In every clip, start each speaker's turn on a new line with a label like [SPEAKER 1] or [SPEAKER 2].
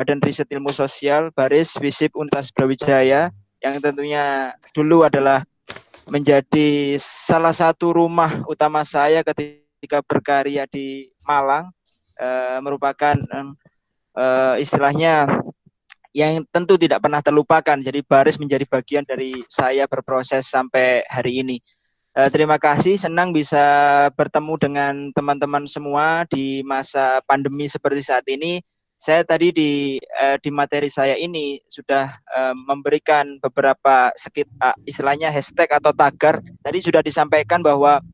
[SPEAKER 1] Badan Riset Ilmu Sosial, Baris, Visip, Untas Brawijaya, yang tentunya dulu adalah menjadi salah satu rumah utama saya ketika berkarya di Malang, merupakan istilahnya yang tentu tidak pernah terlupakan. Jadi Baris menjadi bagian dari saya berproses sampai hari ini. Terima kasih, senang bisa bertemu dengan teman-teman semua di masa pandemi seperti saat ini. Saya tadi di materi saya ini sudah memberikan beberapa istilahnya hashtag atau tagar. Tadi sudah disampaikan bahwa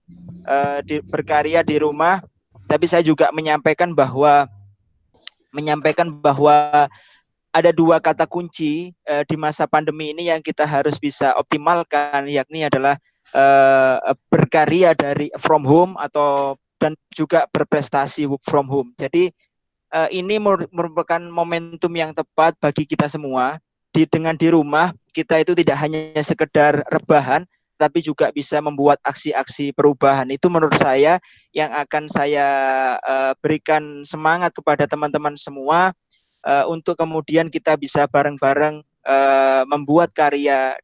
[SPEAKER 1] berkarya di rumah, tapi saya juga menyampaikan bahwa ada dua kata kunci di masa pandemi ini yang kita harus bisa optimalkan, yakni adalah berkarya dari from home dan juga berprestasi work from home. Jadi ini merupakan momentum yang tepat bagi kita semua. Dengan di rumah kita itu tidak hanya sekedar rebahan, tapi juga bisa membuat aksi-aksi perubahan. Itu menurut saya yang akan saya berikan semangat kepada teman-teman semua untuk kemudian kita bisa bareng-bareng membuat karya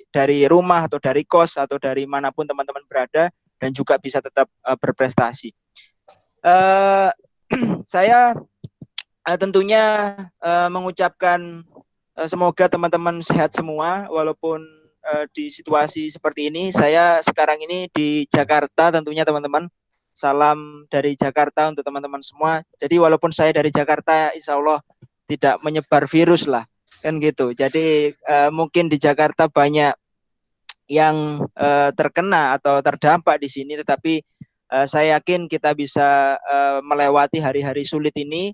[SPEAKER 1] dari rumah atau dari kos atau dari manapun teman-teman berada dan juga bisa tetap berprestasi. Saya tentunya mengucapkan semoga teman-teman sehat semua walaupun di situasi seperti ini. Saya sekarang ini di Jakarta tentunya teman-teman. Salam dari Jakarta untuk teman-teman semua. Jadi walaupun saya dari Jakarta, insya Allah tidak menyebar virus lah, kan gitu. Jadi mungkin di Jakarta banyak yang terkena atau terdampak di sini, tetapi saya yakin kita bisa melewati hari-hari sulit ini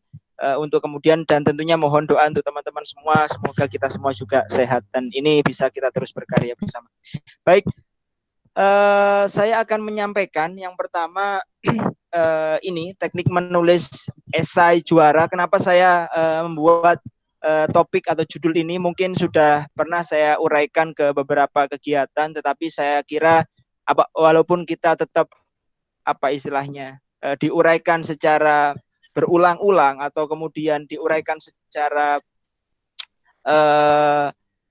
[SPEAKER 1] untuk kemudian, dan tentunya mohon doa untuk teman-teman semua, semoga kita semua juga sehat dan ini bisa kita terus berkarya bersama. Baik, saya akan menyampaikan yang pertama ini teknik menulis esai juara. Kenapa saya membuat topik atau judul ini? Mungkin sudah pernah saya uraikan ke beberapa kegiatan, tetapi saya kira walaupun kita tetap istilahnya diuraikan secara berulang-ulang atau kemudian diuraikan secara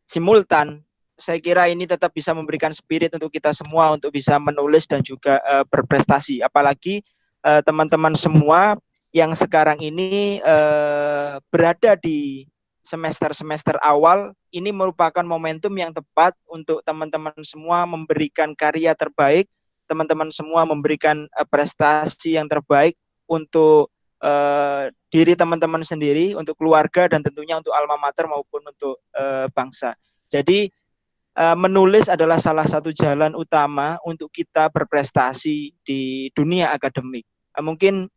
[SPEAKER 1] simultan, saya kira ini tetap bisa memberikan spirit untuk kita semua untuk bisa menulis dan juga berprestasi. Apalagi teman-teman semua yang sekarang ini berada di semester awal, ini merupakan momentum yang tepat untuk teman-teman semua memberikan karya terbaik, teman-teman semua memberikan prestasi yang terbaik untuk diri teman-teman sendiri, untuk keluarga, dan tentunya untuk alma mater maupun untuk bangsa. Jadi menulis adalah salah satu jalan utama untuk kita berprestasi di dunia akademik. Mungkin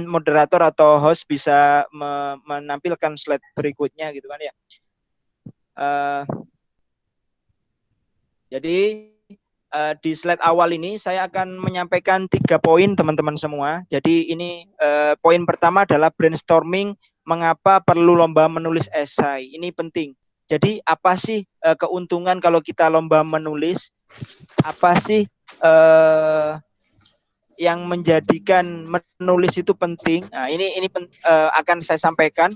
[SPEAKER 1] moderator atau host bisa menampilkan slide berikutnya gitu kan ya. Jadi di slide awal ini saya akan menyampaikan 3 poin teman-teman semua. Jadi ini poin pertama adalah brainstorming mengapa perlu lomba menulis esai. Ini penting. Jadi apa sih keuntungan kalau kita lomba menulis? Apa sih yang menjadikan menulis itu penting? Nah, ini akan saya sampaikan.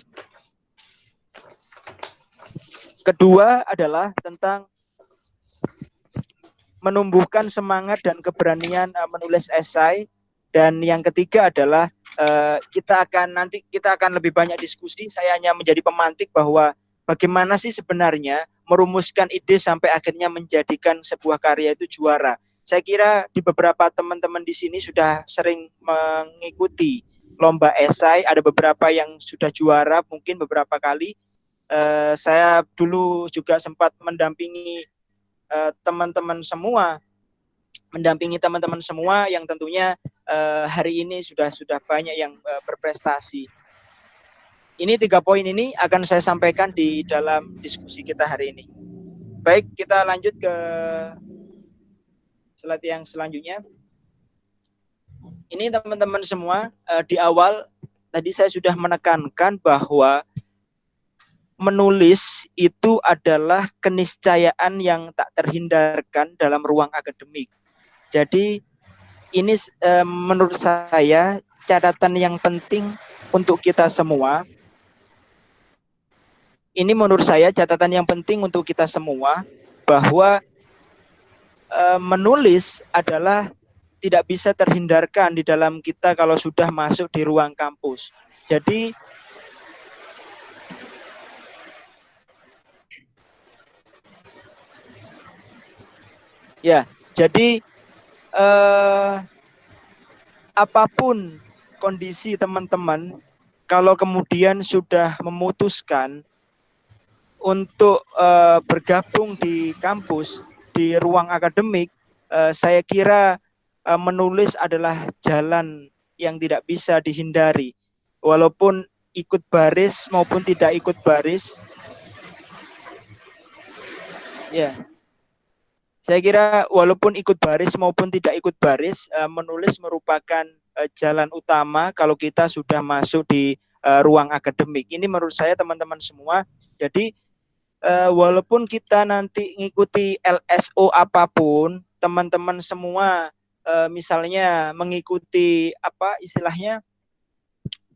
[SPEAKER 1] Kedua adalah tentang menumbuhkan semangat dan keberanian menulis esai, dan yang ketiga adalah kita akan lebih banyak diskusi. Saya hanya menjadi pemantik bahwa bagaimana sih sebenarnya merumuskan ide sampai akhirnya menjadikan sebuah karya itu juara. Saya kira di beberapa teman-teman di sini sudah sering mengikuti lomba esai, ada beberapa yang sudah juara mungkin beberapa kali. Saya dulu juga sempat mendampingi teman-teman semua yang tentunya hari ini sudah banyak yang berprestasi. Ini 3 poin ini akan saya sampaikan di dalam diskusi kita hari ini. Baik, kita lanjut ke slide yang selanjutnya. Ini teman-teman semua, di awal tadi saya sudah menekankan bahwa menulis itu adalah keniscayaan yang tak terhindarkan dalam ruang akademik. Jadi ini menurut saya catatan yang penting untuk kita semua ini menurut saya catatan yang penting untuk kita semua, bahwa menulis adalah tidak bisa terhindarkan di dalam kita kalau sudah masuk di ruang kampus. Jadi ya, jadi apapun kondisi teman-teman, kalau kemudian sudah memutuskan untuk bergabung di kampus, di ruang akademik, saya kira menulis adalah jalan yang tidak bisa dihindari. Walaupun ikut baris maupun tidak ikut baris, ya, saya kira walaupun ikut baris maupun tidak ikut baris, menulis merupakan jalan utama kalau kita sudah masuk di ruang akademik. Ini menurut saya teman-teman semua. Jadi walaupun kita nanti ngikuti LSO apapun, teman-teman semua misalnya mengikuti apa istilahnya,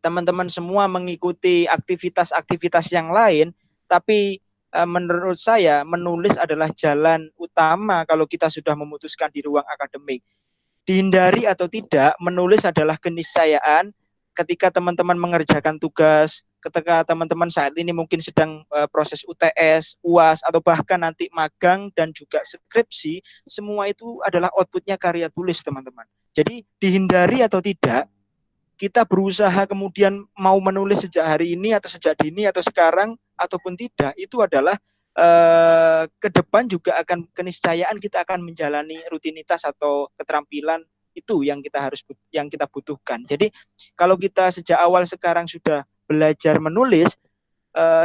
[SPEAKER 1] teman-teman semua mengikuti aktivitas-aktivitas yang lain, tapi menurut saya menulis adalah jalan utama kalau kita sudah memutuskan di ruang akademik. Dihindari atau tidak, menulis adalah keniscayaan ketika teman-teman mengerjakan tugas, ketika teman-teman saat ini mungkin sedang proses UTS, UAS, atau bahkan nanti magang dan juga skripsi, semua itu adalah outputnya karya tulis, teman-teman. Jadi dihindari atau tidak, kita berusaha kemudian mau menulis sejak hari ini atau sejak dini atau sekarang ataupun tidak, itu adalah ke depan juga akan keniscayaan kita akan menjalani rutinitas atau keterampilan itu yang kita butuhkan. Jadi kalau kita sejak awal sekarang sudah belajar menulis,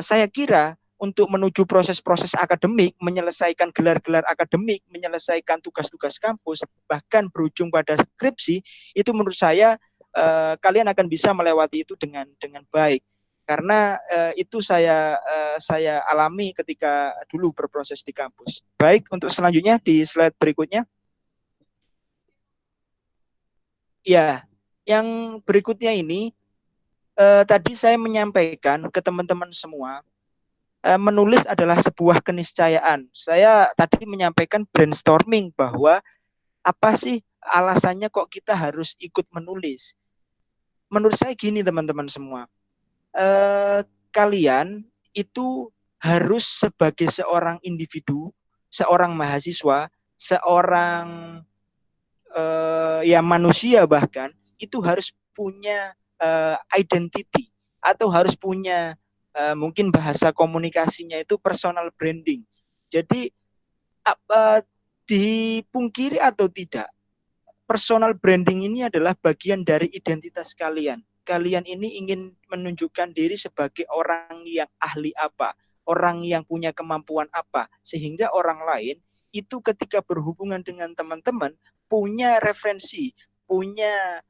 [SPEAKER 1] saya kira untuk menuju proses-proses akademik, menyelesaikan gelar-gelar akademik, menyelesaikan tugas-tugas kampus, bahkan berujung pada skripsi, itu menurut saya kalian akan bisa melewati itu dengan baik. Karena itu saya alami ketika dulu berproses di kampus. Baik, untuk selanjutnya di slide berikutnya. Ya, yang berikutnya ini tadi saya menyampaikan ke teman-teman semua, menulis adalah sebuah keniscayaan. Saya tadi menyampaikan brainstorming bahwa apa sih alasannya kok kita harus ikut menulis. Menurut saya gini teman-teman semua, kalian itu harus sebagai seorang individu, seorang mahasiswa, seorang ya manusia bahkan, itu harus punya identity atau harus punya mungkin bahasa komunikasinya itu personal branding. Jadi dipungkiri atau tidak, personal branding ini adalah bagian dari identitas kalian. Kalian ini ingin menunjukkan diri sebagai orang yang ahli apa, orang yang punya kemampuan apa, sehingga orang lain itu ketika berhubungan dengan teman-teman punya referensi, punya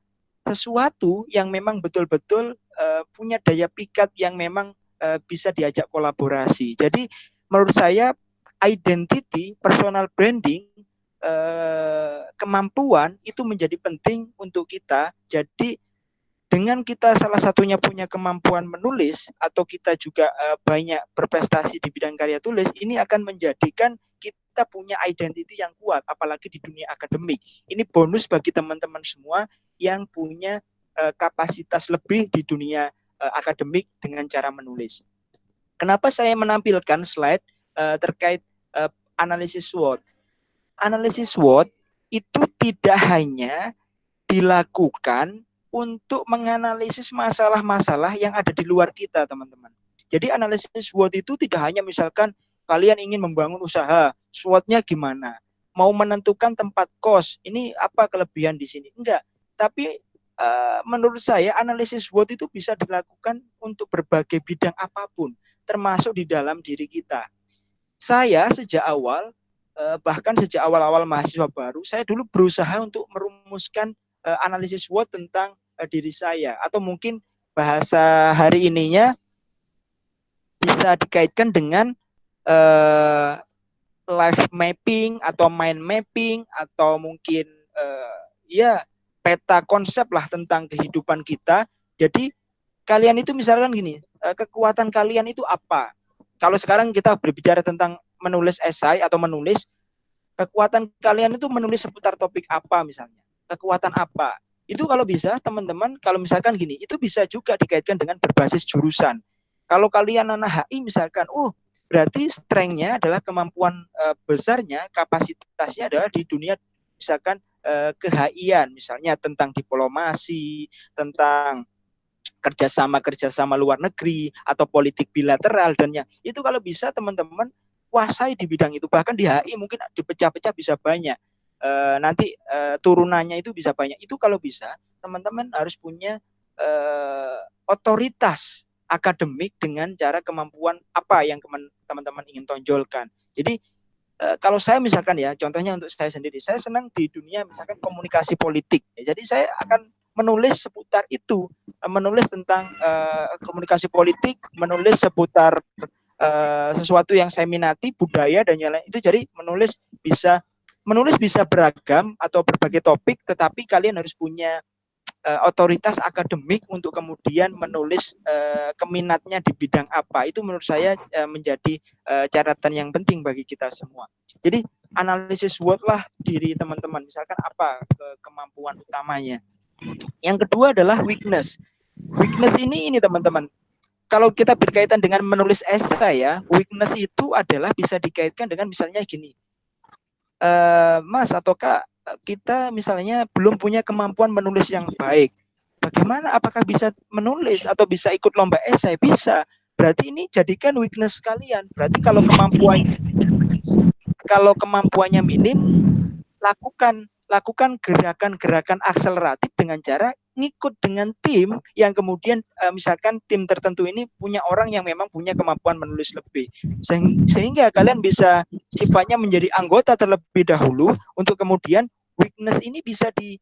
[SPEAKER 1] sesuatu yang memang betul-betul punya daya pikat yang memang bisa diajak kolaborasi. Jadi menurut saya identity, personal branding, kemampuan itu menjadi penting untuk kita. Jadi dengan kita salah satunya punya kemampuan menulis atau kita juga banyak berprestasi di bidang karya tulis, ini akan menjadikan kita punya identity yang kuat, apalagi di dunia akademik. Ini bonus bagi teman-teman semua yang punya kapasitas lebih di dunia akademik dengan cara menulis. Kenapa saya menampilkan slide terkait analisis SWOT? Analisis SWOT itu tidak hanya dilakukan untuk menganalisis masalah-masalah yang ada di luar kita, teman-teman. Jadi analisis SWOT itu tidak hanya misalkan kalian ingin membangun usaha, SWOT-nya gimana? Mau menentukan tempat kos, ini apa kelebihan di sini? Enggak. Tapi menurut saya analisis SWOT itu bisa dilakukan untuk berbagai bidang apapun, termasuk di dalam diri kita. Saya sejak awal, bahkan sejak awal-awal mahasiswa baru, saya dulu berusaha untuk merumuskan analisis SWOT tentang diri saya, atau mungkin bahasa hari ininya bisa dikaitkan dengan life mapping atau mind mapping, atau mungkin ya peta konsep lah tentang kehidupan kita. Jadi kalian itu misalkan gini, kekuatan kalian itu apa? kalau sekarang kita berbicara tentang menulis esai atau menulis, kekuatan kalian itu menulis seputar topik apa misalnya, kekuatan apa. Itu kalau bisa teman-teman, kalau misalkan gini, itu bisa juga dikaitkan dengan berbasis jurusan. Kalau kalian anak HI misalkan, berarti strength-nya adalah kemampuan besarnya, kapasitasnya adalah di dunia misalkan ke-HI-an, misalnya tentang diplomasi, tentang kerjasama luar negeri atau politik bilateral dan itu kalau bisa teman-teman kuasai di bidang itu, bahkan di HI mungkin dipecah-pecah bisa banyak, nanti turunannya itu bisa banyak. Itu kalau bisa teman-teman harus punya otoritas akademik dengan cara kemampuan apa yang teman-teman ingin tonjolkan. Jadi kalau saya misalkan ya, contohnya untuk saya sendiri, saya senang di dunia misalkan komunikasi politik. Jadi saya akan menulis seputar itu, menulis tentang komunikasi politik, menulis seputar sesuatu yang saya minati, budaya dan yang lain itu. Jadi menulis bisa beragam atau berbagai topik, tetapi kalian harus punya otoritas akademik untuk kemudian menulis keminatnya di bidang apa. Itu menurut saya menjadi catatan yang penting bagi kita semua. Jadi analisis SWOT lah diri teman-teman, misalkan apa kemampuan utamanya. Yang kedua adalah weakness. Weakness ini teman-teman, kalau kita berkaitan dengan menulis esai ya, weakness itu adalah bisa dikaitkan dengan misalnya gini, Mas atau Kak, kita misalnya belum punya kemampuan menulis yang baik. Bagaimana? Apakah bisa menulis atau bisa ikut lomba esai? Bisa. Berarti ini jadikan weakness kalian. Berarti kalau kemampuannya minim, lakukan gerakan-gerakan akseleratif dengan cara ngikut dengan tim yang kemudian misalkan tim tertentu ini punya orang yang memang punya kemampuan menulis lebih, sehingga kalian bisa sifatnya menjadi anggota terlebih dahulu untuk kemudian weakness ini bisa di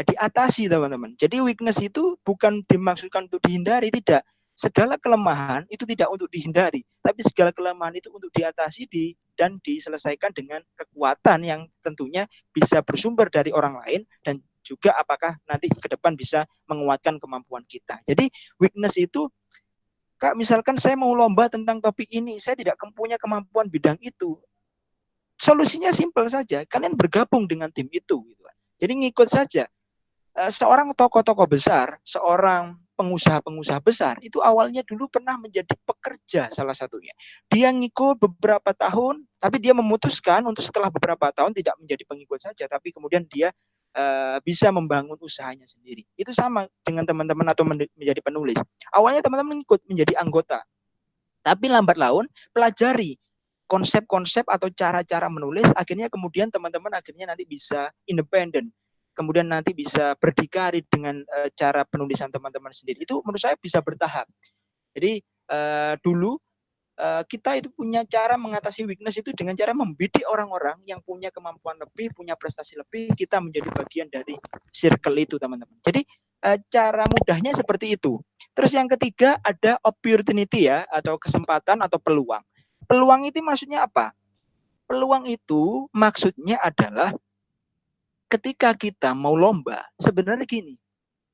[SPEAKER 1] diatasi teman-teman. Jadi weakness itu bukan dimaksudkan untuk dihindari, tidak. Segala kelemahan itu tidak untuk dihindari, tapi segala kelemahan itu untuk diatasi dan diselesaikan dengan kekuatan yang tentunya bisa bersumber dari orang lain dan juga apakah nanti ke depan bisa menguatkan kemampuan kita. Jadi weakness itu, Kak, misalkan saya mau lomba tentang topik ini, saya tidak punya kemampuan bidang itu. Solusinya simpel saja, kalian bergabung dengan tim itu. Jadi ngikut saja. Seorang tokoh-tokoh besar, seorang pengusaha-pengusaha besar, itu awalnya dulu pernah menjadi pekerja salah satunya. Dia ngikut beberapa tahun, tapi dia memutuskan untuk setelah beberapa tahun tidak menjadi pengikut saja, tapi kemudian dia bisa membangun usahanya sendiri. Itu sama dengan teman-teman atau menjadi penulis. Awalnya teman-teman ikut menjadi anggota, tapi lambat laun pelajari konsep-konsep atau cara-cara menulis, akhirnya kemudian teman-teman akhirnya nanti bisa independen, kemudian nanti bisa berdikari dengan cara penulisan teman-teman sendiri. Itu menurut saya bisa bertahap. Jadi dulu kita itu punya cara mengatasi weakness itu dengan cara membidik orang-orang yang punya kemampuan lebih, punya prestasi lebih, kita menjadi bagian dari circle itu teman-teman. Jadi cara mudahnya seperti itu. Terus yang ketiga ada opportunity ya, atau kesempatan atau peluang. Peluang itu maksudnya apa? Peluang itu maksudnya adalah ketika kita mau lomba, sebenarnya gini,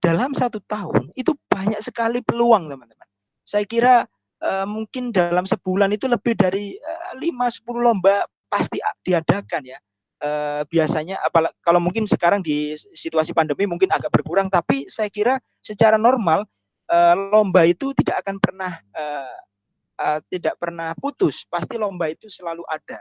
[SPEAKER 1] dalam 1 tahun itu banyak sekali peluang teman-teman. Saya kira mungkin dalam sebulan itu lebih dari 5-10 lomba pasti diadakan ya. Biasanya kalau mungkin sekarang di situasi pandemi mungkin agak berkurang, tapi saya kira secara normal lomba itu tidak pernah putus, pasti lomba itu selalu ada.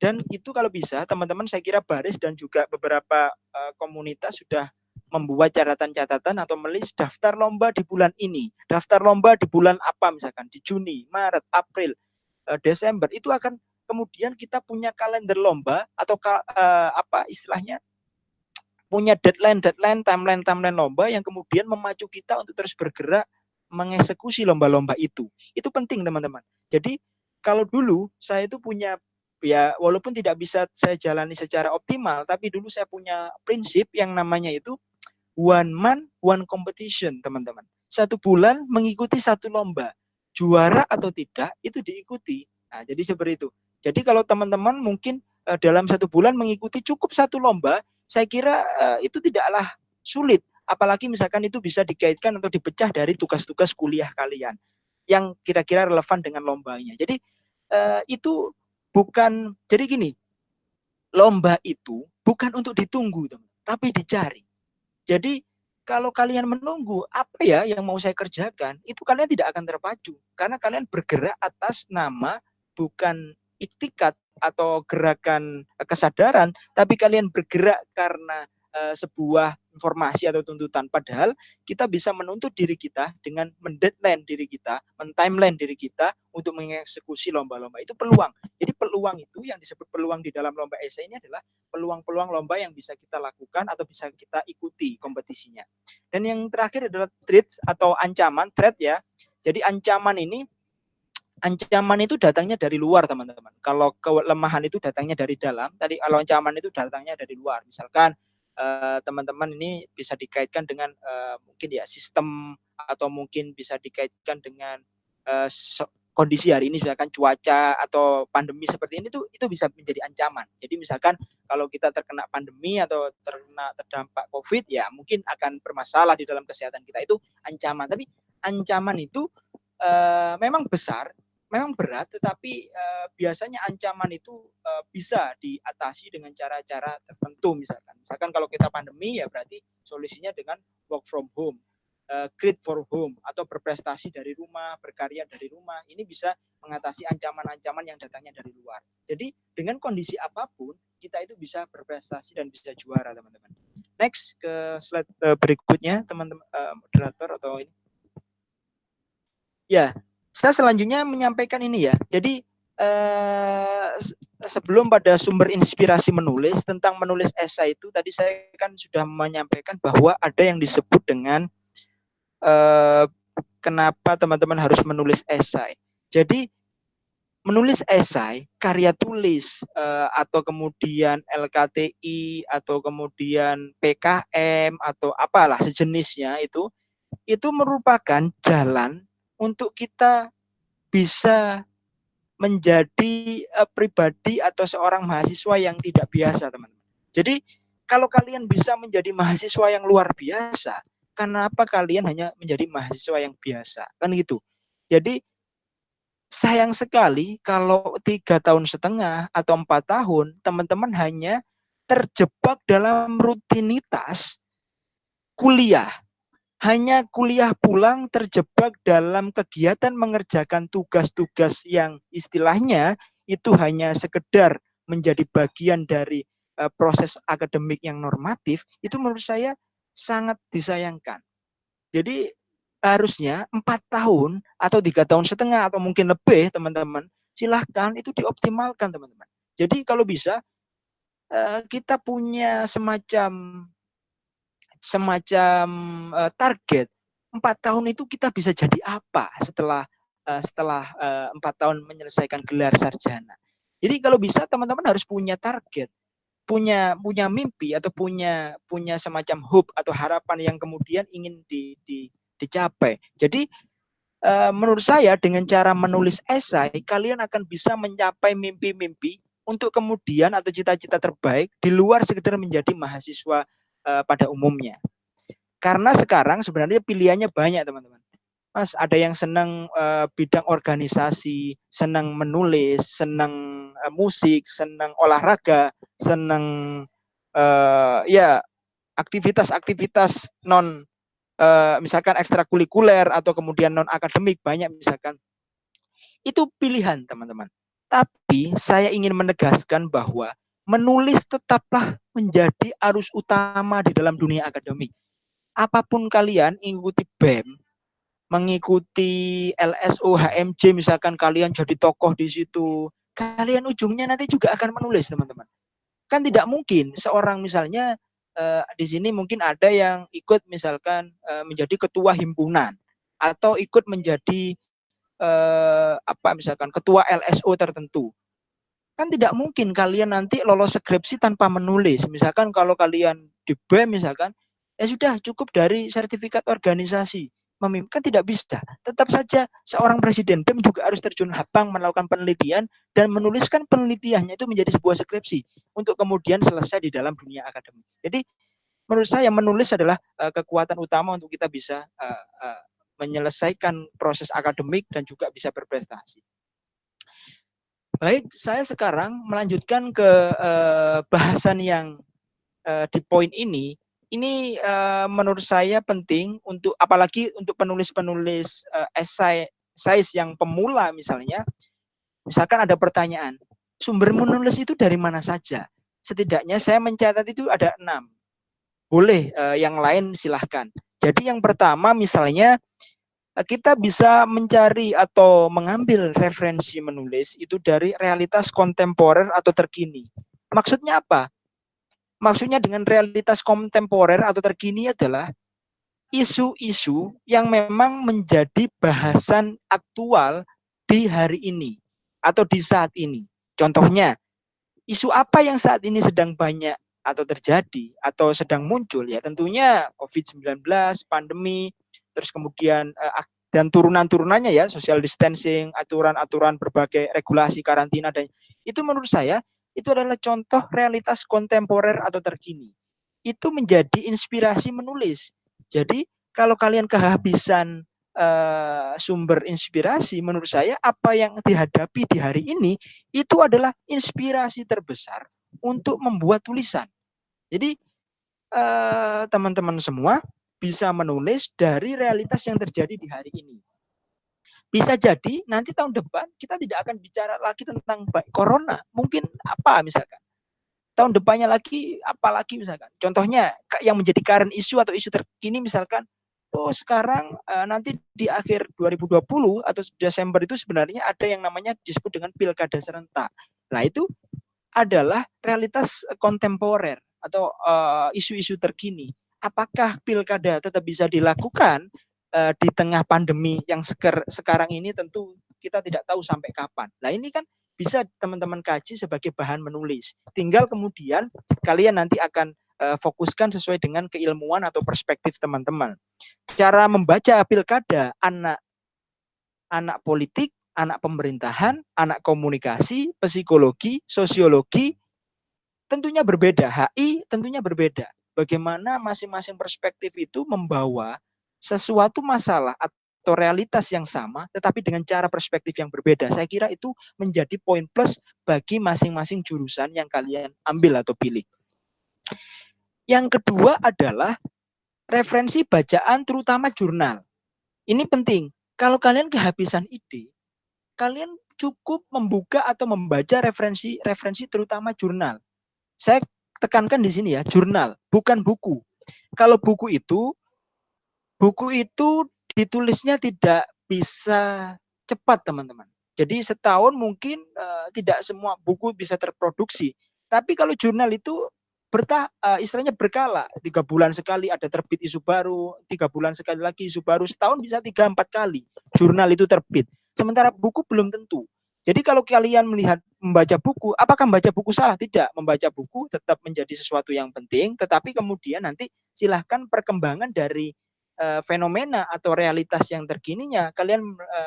[SPEAKER 1] Dan itu kalau bisa teman-teman, saya kira Baris dan juga beberapa komunitas sudah membuat catatan-catatan atau melis daftar lomba di bulan ini, daftar lomba di bulan apa, misalkan di Juni, Maret, April, Desember. Itu akan kemudian kita punya kalender lomba atau istilahnya punya timeline lomba yang kemudian memacu kita untuk terus bergerak mengeksekusi lomba-lomba itu. Itu penting teman-teman. Jadi kalau dulu saya itu punya, ya walaupun tidak bisa saya jalani secara optimal, tapi dulu saya punya prinsip yang namanya itu one month one competition teman-teman. 1 bulan mengikuti 1 lomba, juara atau tidak itu diikuti. Nah, jadi seperti itu. Jadi kalau teman-teman mungkin dalam 1 bulan mengikuti cukup 1 lomba, saya kira itu tidaklah sulit. apalagi misalkan itu bisa dikaitkan atau dipecah dari tugas-tugas kuliah kalian yang kira-kira relevan dengan lombanya. Jadi itu bukan, jadi gini, lomba itu bukan untuk ditunggu, teman, tapi dicari. Jadi kalau kalian menunggu apa ya yang mau saya kerjakan, itu kalian tidak akan terpacu karena kalian bergerak atas nama bukan iktikat atau gerakan kesadaran, tapi kalian bergerak karena sebuah informasi atau tuntutan. Padahal kita bisa menuntut diri kita dengan mendeadline diri kita, men-timeline diri kita untuk mengeksekusi lomba-lomba. Itu peluang. Jadi peluang itu yang disebut peluang di dalam lomba esai ini adalah peluang-peluang lomba yang bisa kita lakukan atau bisa kita ikuti kompetisinya. Dan yang terakhir adalah threat atau ancaman, threat ya. Jadi ancaman itu datangnya dari luar, teman-teman. Kalau kelemahan itu datangnya dari dalam, tadi kalau ancaman itu datangnya dari luar. Misalkan teman-teman ini bisa dikaitkan dengan mungkin ya sistem, atau mungkin bisa dikaitkan dengan kondisi hari ini, misalkan cuaca atau pandemi seperti ini tuh, itu bisa menjadi ancaman. Jadi misalkan kalau kita terkena pandemi atau terdampak COVID, ya mungkin akan bermasalah di dalam kesehatan kita, itu ancaman. Tapi ancaman itu memang besar, memang berat, tetapi biasanya ancaman itu bisa diatasi dengan cara-cara tertentu. Misalkan kalau kita pandemi, ya berarti solusinya dengan work from home, create for home, atau berprestasi dari rumah, berkarya dari rumah. Ini bisa mengatasi ancaman-ancaman yang datangnya dari luar. Jadi dengan kondisi apapun, kita itu bisa berprestasi dan bisa juara, teman-teman. Next ke slide berikutnya, teman-teman moderator atau ini. Ya, saya selanjutnya menyampaikan ini ya. Jadi sebelum pada sumber inspirasi menulis, tentang menulis esai itu tadi saya kan sudah menyampaikan bahwa ada yang disebut dengan kenapa teman-teman harus menulis esai. Jadi menulis esai, karya tulis, atau kemudian LKTI, atau kemudian PKM, atau apalah sejenisnya, itu merupakan jalan untuk kita bisa menjadi pribadi atau seorang mahasiswa yang tidak biasa, teman-teman. Jadi kalau kalian bisa menjadi mahasiswa yang luar biasa, kenapa kalian hanya menjadi mahasiswa yang biasa? Kan gitu. Jadi sayang sekali kalau 3,5 tahun atau 4 tahun teman-teman hanya terjebak dalam rutinitas kuliah. Hanya kuliah pulang, terjebak dalam kegiatan mengerjakan tugas-tugas yang istilahnya itu hanya sekedar menjadi bagian dari proses akademik yang normatif, itu menurut saya sangat disayangkan. Jadi harusnya 4 tahun atau 3,5 tahun atau mungkin lebih, teman-teman, silahkan itu dioptimalkan, teman-teman. Jadi kalau bisa kita punya semacam target 4 tahun itu kita bisa jadi apa setelah 4 tahun menyelesaikan gelar sarjana. Jadi kalau bisa teman-teman harus punya target, punya mimpi, atau punya semacam hope atau harapan yang kemudian ingin dicapai. Jadi menurut saya dengan cara menulis esai, kalian akan bisa mencapai mimpi-mimpi untuk kemudian atau cita-cita terbaik di luar sekedar menjadi mahasiswa pada umumnya. Karena sekarang sebenarnya pilihannya banyak, teman-teman. Mas, ada yang senang bidang organisasi, senang menulis, senang musik, senang olahraga, senang ya aktivitas-aktivitas non misalkan ekstrakurikuler atau kemudian non akademik, banyak misalkan. Itu pilihan, teman-teman. Tapi saya ingin menegaskan bahwa menulis tetaplah menjadi arus utama di dalam dunia akademik. Apapun kalian mengikuti BEM, mengikuti LSO, HMJ, misalkan kalian jadi tokoh di situ, kalian ujungnya nanti juga akan menulis, teman-teman. Kan tidak mungkin seorang misalnya di sini mungkin ada yang ikut misalkan menjadi ketua himpunan atau ikut menjadi misalkan ketua LSO tertentu. Kan tidak mungkin kalian nanti lolos skripsi tanpa menulis. Misalkan kalau kalian di BEM misalkan, ya sudah cukup dari sertifikat organisasi. Kan tidak bisa. Tetap saja seorang presiden BEM juga harus terjun lapang melakukan penelitian dan menuliskan penelitiannya itu menjadi sebuah skripsi untuk kemudian selesai di dalam dunia akademik. Jadi menurut saya menulis adalah kekuatan utama untuk kita bisa menyelesaikan proses akademik dan juga bisa berprestasi. Baik, saya sekarang melanjutkan ke bahasan yang di poin ini. Ini menurut saya penting untuk apalagi untuk penulis-penulis esai yang pemula misalnya. Misalkan ada pertanyaan, sumber menulis itu dari mana saja? Setidaknya saya mencatat itu ada 6. Boleh yang lain silahkan. Jadi yang pertama misalnya kita bisa mencari atau mengambil referensi menulis itu dari realitas kontemporer atau terkini. Maksudnya apa? Maksudnya dengan realitas kontemporer atau terkini adalah isu-isu yang memang menjadi bahasan aktual di hari ini atau di saat ini. Contohnya, isu apa yang saat ini sedang banyak atau terjadi atau sedang muncul ya tentunya COVID-19, pandemi, terus kemudian dan turunan-turunannya ya, social distancing, aturan-aturan berbagai regulasi karantina dan itu menurut saya itu adalah contoh realitas kontemporer atau terkini. Itu menjadi inspirasi menulis. Jadi kalau kalian kehabisan sumber inspirasi, menurut saya apa yang dihadapi di hari ini itu adalah inspirasi terbesar untuk membuat tulisan. Jadi teman-teman semua bisa menulis dari realitas yang terjadi di hari ini. Bisa jadi nanti tahun depan kita tidak akan bicara lagi tentang corona, mungkin apa misalkan. Tahun depannya lagi apalagi misalkan. Contohnya yang menjadi current issue atau isu terkini misalkan sekarang nanti di akhir 2020 atau Desember itu sebenarnya ada yang namanya disebut dengan pilkada serentak. Nah, itu adalah realitas kontemporer atau isu-isu terkini. Apakah pilkada tetap bisa dilakukan di tengah pandemi yang sekarang ini tentu kita tidak tahu sampai kapan. Nah, ini kan bisa teman-teman kaji sebagai bahan menulis. Tinggal kemudian kalian nanti akan fokuskan sesuai dengan keilmuan atau perspektif teman-teman. Cara membaca pilkada anak politik, anak pemerintahan, anak komunikasi, psikologi, sosiologi, tentunya berbeda. HI tentunya berbeda. Bagaimana masing-masing perspektif itu membawa sesuatu masalah atau realitas yang sama, tetapi dengan cara perspektif yang berbeda. Saya kira itu menjadi poin plus bagi masing-masing jurusan yang kalian ambil atau pilih. Yang kedua adalah referensi bacaan terutama jurnal. Ini penting. Kalau kalian kehabisan ide, kalian cukup membuka atau membaca referensi terutama jurnal. Saya tekankan di sini ya, jurnal, bukan buku. Kalau buku itu ditulisnya tidak bisa cepat, teman-teman. Jadi setahun mungkin tidak semua buku bisa terproduksi. Tapi kalau jurnal itu istilahnya berkala. 3 bulan sekali ada terbit isu baru, 3 bulan sekali lagi isu baru, setahun bisa 3-4 kali jurnal itu terbit. Sementara buku belum tentu. Jadi kalau kalian membaca buku, apakah membaca buku salah? Tidak. Membaca buku tetap menjadi sesuatu yang penting, tetapi kemudian nanti silahkan perkembangan dari fenomena atau realitas yang terkininya kalian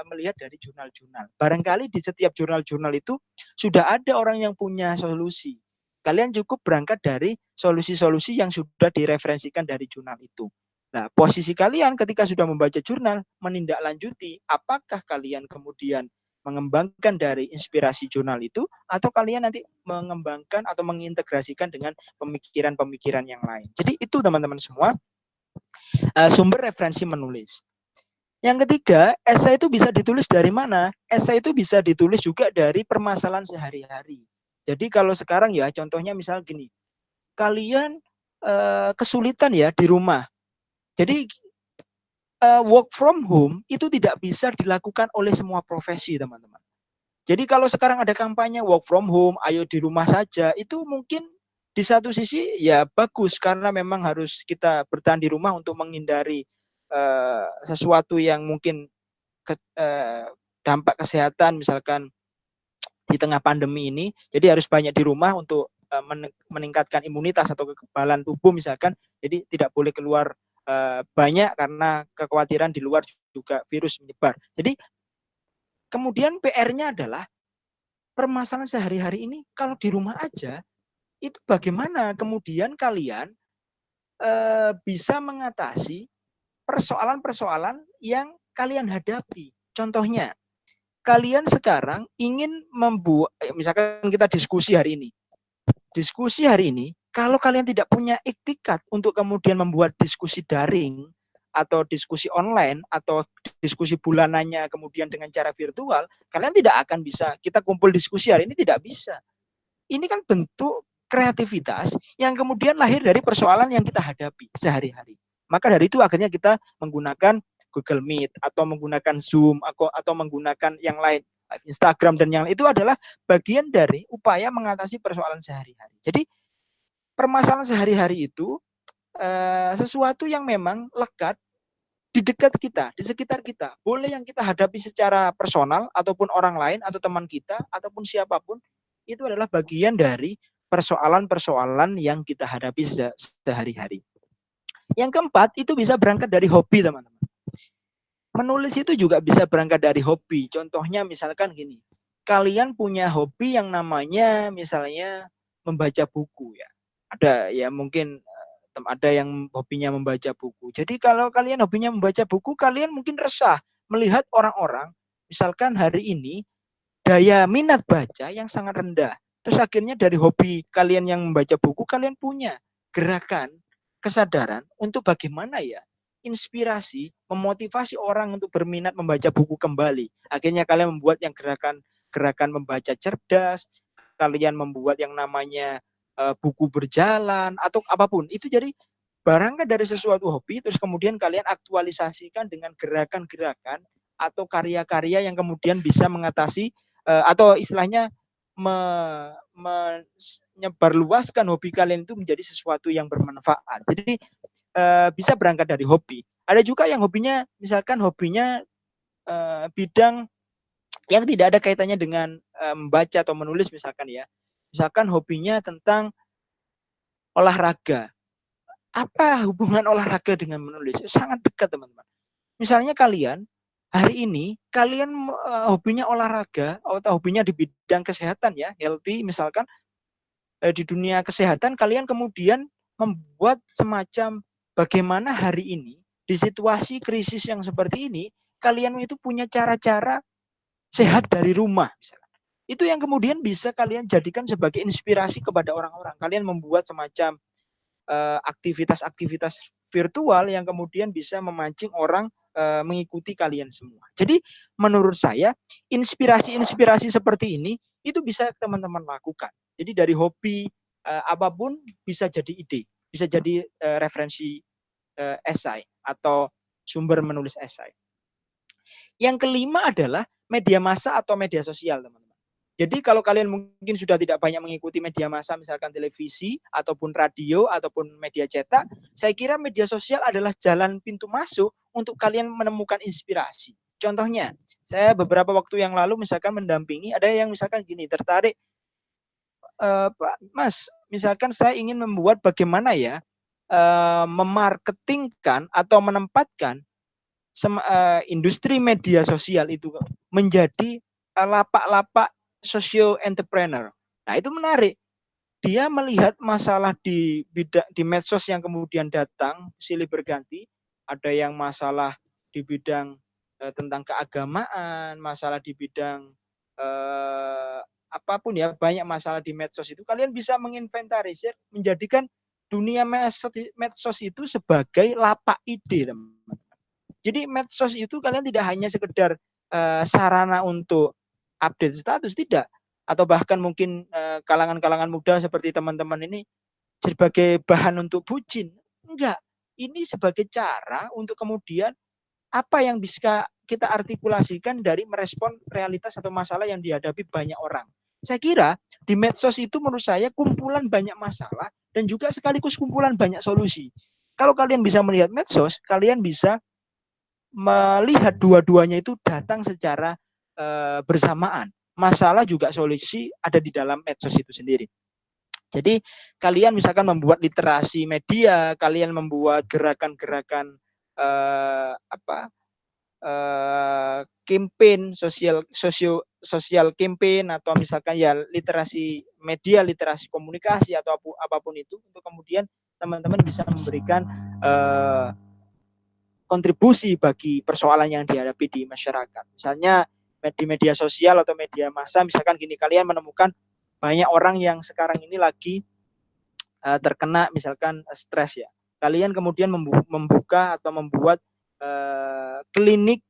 [SPEAKER 1] melihat dari jurnal-jurnal. Barangkali di setiap jurnal-jurnal itu sudah ada orang yang punya solusi. Kalian cukup berangkat dari solusi-solusi yang sudah direferensikan dari jurnal itu. Nah, posisi kalian ketika sudah membaca jurnal, menindaklanjuti apakah kalian kemudian mengembangkan dari inspirasi jurnal itu atau kalian nanti mengembangkan atau mengintegrasikan dengan pemikiran-pemikiran yang lain. Jadi itu teman-teman semua sumber referensi menulis. Yang ketiga, esai itu bisa ditulis dari mana? Esai itu bisa ditulis juga dari permasalahan sehari-hari. Jadi kalau sekarang ya contohnya misal gini, kalian kesulitan ya di rumah. Jadi work from home itu tidak bisa dilakukan oleh semua profesi, teman-teman. Jadi kalau sekarang ada kampanye work from home, ayo di rumah saja, itu mungkin di satu sisi ya bagus karena memang harus kita bertahan di rumah untuk menghindari sesuatu yang mungkin dampak kesehatan misalkan di tengah pandemi ini. Jadi harus banyak di rumah untuk meningkatkan imunitas atau kekebalan tubuh misalkan. Jadi tidak boleh keluar banyak karena kekhawatiran di luar juga virus menyebar. Jadi kemudian PR-nya adalah permasalahan sehari-hari ini kalau di rumah aja itu bagaimana kemudian kalian bisa mengatasi persoalan-persoalan yang kalian hadapi. Contohnya, kalian sekarang ingin membuat, misalkan kita diskusi hari ini. Diskusi hari ini, kalau kalian tidak punya iktikat untuk kemudian membuat diskusi daring atau diskusi online atau diskusi bulanannya kemudian dengan cara virtual, kalian tidak akan bisa, kita kumpul diskusi hari ini tidak bisa. Ini kan bentuk kreativitas yang kemudian lahir dari persoalan yang kita hadapi sehari-hari. Maka dari itu akhirnya kita menggunakan Google Meet atau menggunakan Zoom atau menggunakan yang lain, Instagram dan yang lain. Itu adalah bagian dari upaya mengatasi persoalan sehari-hari. Jadi permasalahan sehari-hari itu sesuatu yang memang lekat di dekat kita, di sekitar kita. Boleh yang kita hadapi secara personal ataupun orang lain atau teman kita ataupun siapapun, itu adalah bagian dari persoalan-persoalan yang kita hadapi sehari-hari. Yang keempat, itu bisa berangkat dari hobi, teman-teman. Menulis itu juga bisa berangkat dari hobi. Contohnya misalkan gini, kalian punya hobi yang namanya misalnya membaca buku ya. Ada ya mungkin ada yang hobinya membaca buku. Jadi kalau kalian hobinya membaca buku, kalian mungkin resah melihat orang-orang, misalkan hari ini daya minat baca yang sangat rendah. Terus akhirnya dari hobi kalian yang membaca buku, kalian punya gerakan, kesadaran untuk bagaimana ya inspirasi, memotivasi orang untuk berminat membaca buku kembali. Akhirnya kalian membuat yang gerakan membaca cerdas, kalian membuat yang namanya buku berjalan atau apapun. Itu jadi barangkali dari sesuatu hobi, terus kemudian kalian aktualisasikan dengan gerakan-gerakan atau karya-karya yang kemudian bisa mengatasi atau istilahnya menyebarluaskan hobi kalian itu menjadi sesuatu yang bermanfaat. Jadi bisa berangkat dari hobi. Ada juga yang hobinya, misalkan hobinya bidang yang tidak ada kaitannya dengan membaca atau menulis misalkan ya. Misalkan hobinya tentang olahraga. Apa hubungan olahraga dengan menulis? Sangat dekat, teman-teman. Misalnya kalian hari ini kalian hobinya olahraga atau hobinya di bidang kesehatan ya, healthy misalkan di dunia kesehatan, kalian kemudian membuat semacam bagaimana hari ini di situasi krisis yang seperti ini kalian itu punya cara-cara sehat dari rumah misalkan. Itu yang kemudian bisa kalian jadikan sebagai inspirasi kepada orang-orang. Kalian membuat semacam aktivitas-aktivitas virtual yang kemudian bisa memancing orang mengikuti kalian semua. Jadi menurut saya inspirasi-inspirasi seperti ini itu bisa teman-teman lakukan. Jadi dari hobi apapun bisa jadi ide, bisa jadi referensi esai atau sumber menulis esai. Yang kelima adalah media massa atau media sosial, teman-teman. Jadi kalau kalian mungkin sudah tidak banyak mengikuti media massa, misalkan televisi, ataupun radio, ataupun media cetak, saya kira media sosial adalah jalan pintu masuk untuk kalian menemukan inspirasi. Contohnya, saya beberapa waktu yang lalu misalkan mendampingi, ada yang misalkan gini, tertarik, Pak Mas, misalkan saya ingin membuat bagaimana ya, memarketingkan atau menempatkan industri media sosial itu menjadi lapak-lapak socio entrepreneur. Nah, itu menarik. Dia melihat masalah di medsos yang kemudian datang silih berganti. Ada yang masalah di bidang tentang keagamaan, masalah di bidang apapun ya, banyak masalah di medsos itu. Kalian bisa menginventarisir, menjadikan dunia medsos itu sebagai lapak ide, teman-teman. Jadi medsos itu kalian tidak hanya sekedar sarana untuk update status, tidak, atau bahkan mungkin kalangan-kalangan muda seperti teman-teman ini sebagai bahan untuk bucin, enggak, ini sebagai cara untuk kemudian apa yang bisa kita artikulasikan dari merespon realitas atau masalah yang dihadapi banyak orang. Saya kira di medsos itu menurut saya kumpulan banyak masalah dan juga sekaligus kumpulan banyak solusi. Kalau kalian bisa melihat medsos, kalian bisa melihat dua-duanya itu datang secara bersamaan. Masalah juga solusi ada di dalam medsos itu sendiri. Jadi kalian misalkan membuat literasi media, kalian membuat gerakan-gerakan campaign sosial campaign atau misalkan ya literasi media, literasi komunikasi atau apapun itu untuk kemudian teman-teman bisa memberikan kontribusi bagi persoalan yang dihadapi di masyarakat. Misalnya di media sosial atau media massa, misalkan gini, kalian menemukan banyak orang yang sekarang ini lagi terkena misalkan stres ya. Kalian kemudian membuka atau membuat klinik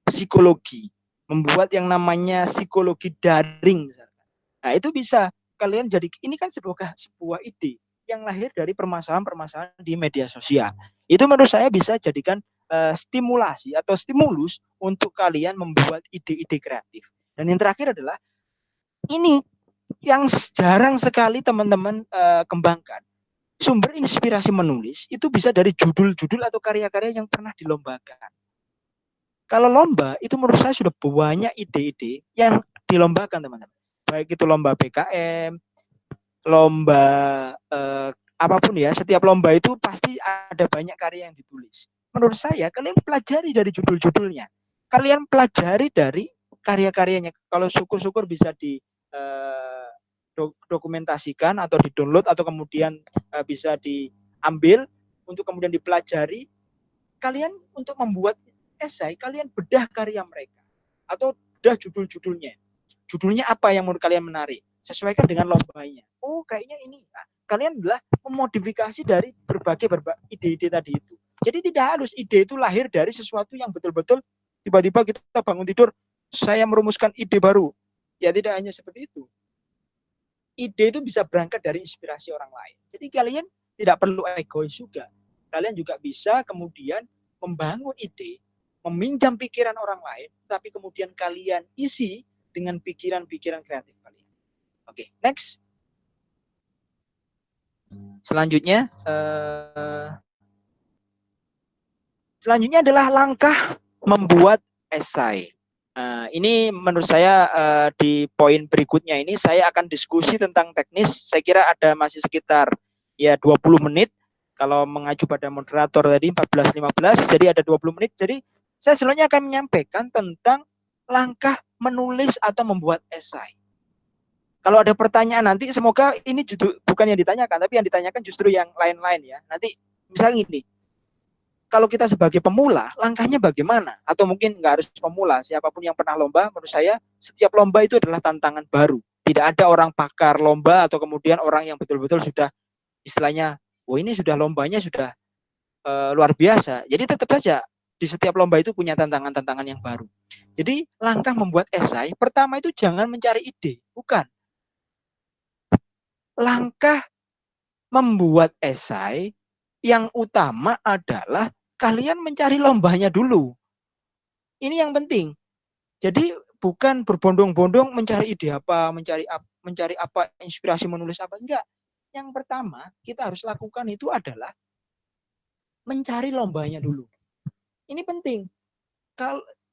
[SPEAKER 1] psikologi, membuat yang namanya psikologi daring misalkan. Nah, itu bisa kalian jadi, ini kan sebuah ide yang lahir dari permasalahan-permasalahan di media sosial. Itu menurut saya bisa jadikan stimulasi atau stimulus untuk kalian membuat ide-ide kreatif. Dan yang terakhir adalah ini yang jarang sekali teman-teman kembangkan. Sumber inspirasi menulis itu bisa dari judul-judul atau karya-karya yang pernah dilombakan. Kalau lomba itu menurut saya sudah banyak ide-ide yang dilombakan teman-teman. Baik itu lomba PKM, lomba apapun ya, setiap lomba itu pasti ada banyak karya yang ditulis. Menurut saya kalian pelajari dari judul-judulnya. Kalian pelajari dari karya-karyanya. Kalau syukur-syukur bisa di dokumentasikan atau di-download atau kemudian bisa diambil untuk kemudian dipelajari. Kalian untuk membuat esai, kalian bedah karya mereka atau bedah judul-judulnya. Judulnya apa yang menurut kalian menarik? Sesuaikan dengan lombanya. Oh, kayaknya ini. Nah, kalian adalah memodifikasi dari berbagai ide-ide tadi itu. Jadi tidak harus ide itu lahir dari sesuatu yang betul-betul tiba-tiba kita bangun tidur, saya merumuskan ide baru. Ya tidak hanya seperti itu. Ide itu bisa berangkat dari inspirasi orang lain. Jadi kalian tidak perlu egois juga. Kalian juga bisa kemudian membangun ide, meminjam pikiran orang lain, tapi kemudian kalian isi dengan pikiran-pikiran kreatif kalian. Oke, next. Selanjutnya, adalah langkah membuat esai. Ini menurut saya di poin berikutnya ini saya akan diskusi tentang teknis. Saya kira ada masih sekitar ya 20 menit. Kalau mengacu pada moderator tadi 14-15, jadi ada 20 menit. Jadi saya selanjutnya akan menyampaikan tentang langkah menulis atau membuat esai. Kalau ada pertanyaan nanti, semoga ini bukan yang ditanyakan, tapi yang ditanyakan justru yang lain-lain ya. Nanti misalnya ini, kalau kita sebagai pemula, langkahnya bagaimana? Atau mungkin nggak harus pemula, siapapun yang pernah lomba, menurut saya setiap lomba itu adalah tantangan baru. Tidak ada orang pakar lomba atau kemudian orang yang betul-betul sudah istilahnya, oh ini sudah lombanya sudah luar biasa. Jadi tetap saja di setiap lomba itu punya tantangan-tantangan yang baru. Jadi langkah membuat esai, pertama itu jangan mencari ide, bukan. Langkah membuat esai yang utama adalah kalian mencari lombanya dulu. Ini yang penting. Jadi bukan berbondong-bondong mencari ide apa, mencari apa, inspirasi menulis apa, enggak. Yang pertama kita harus lakukan itu adalah mencari lombanya dulu. Ini penting.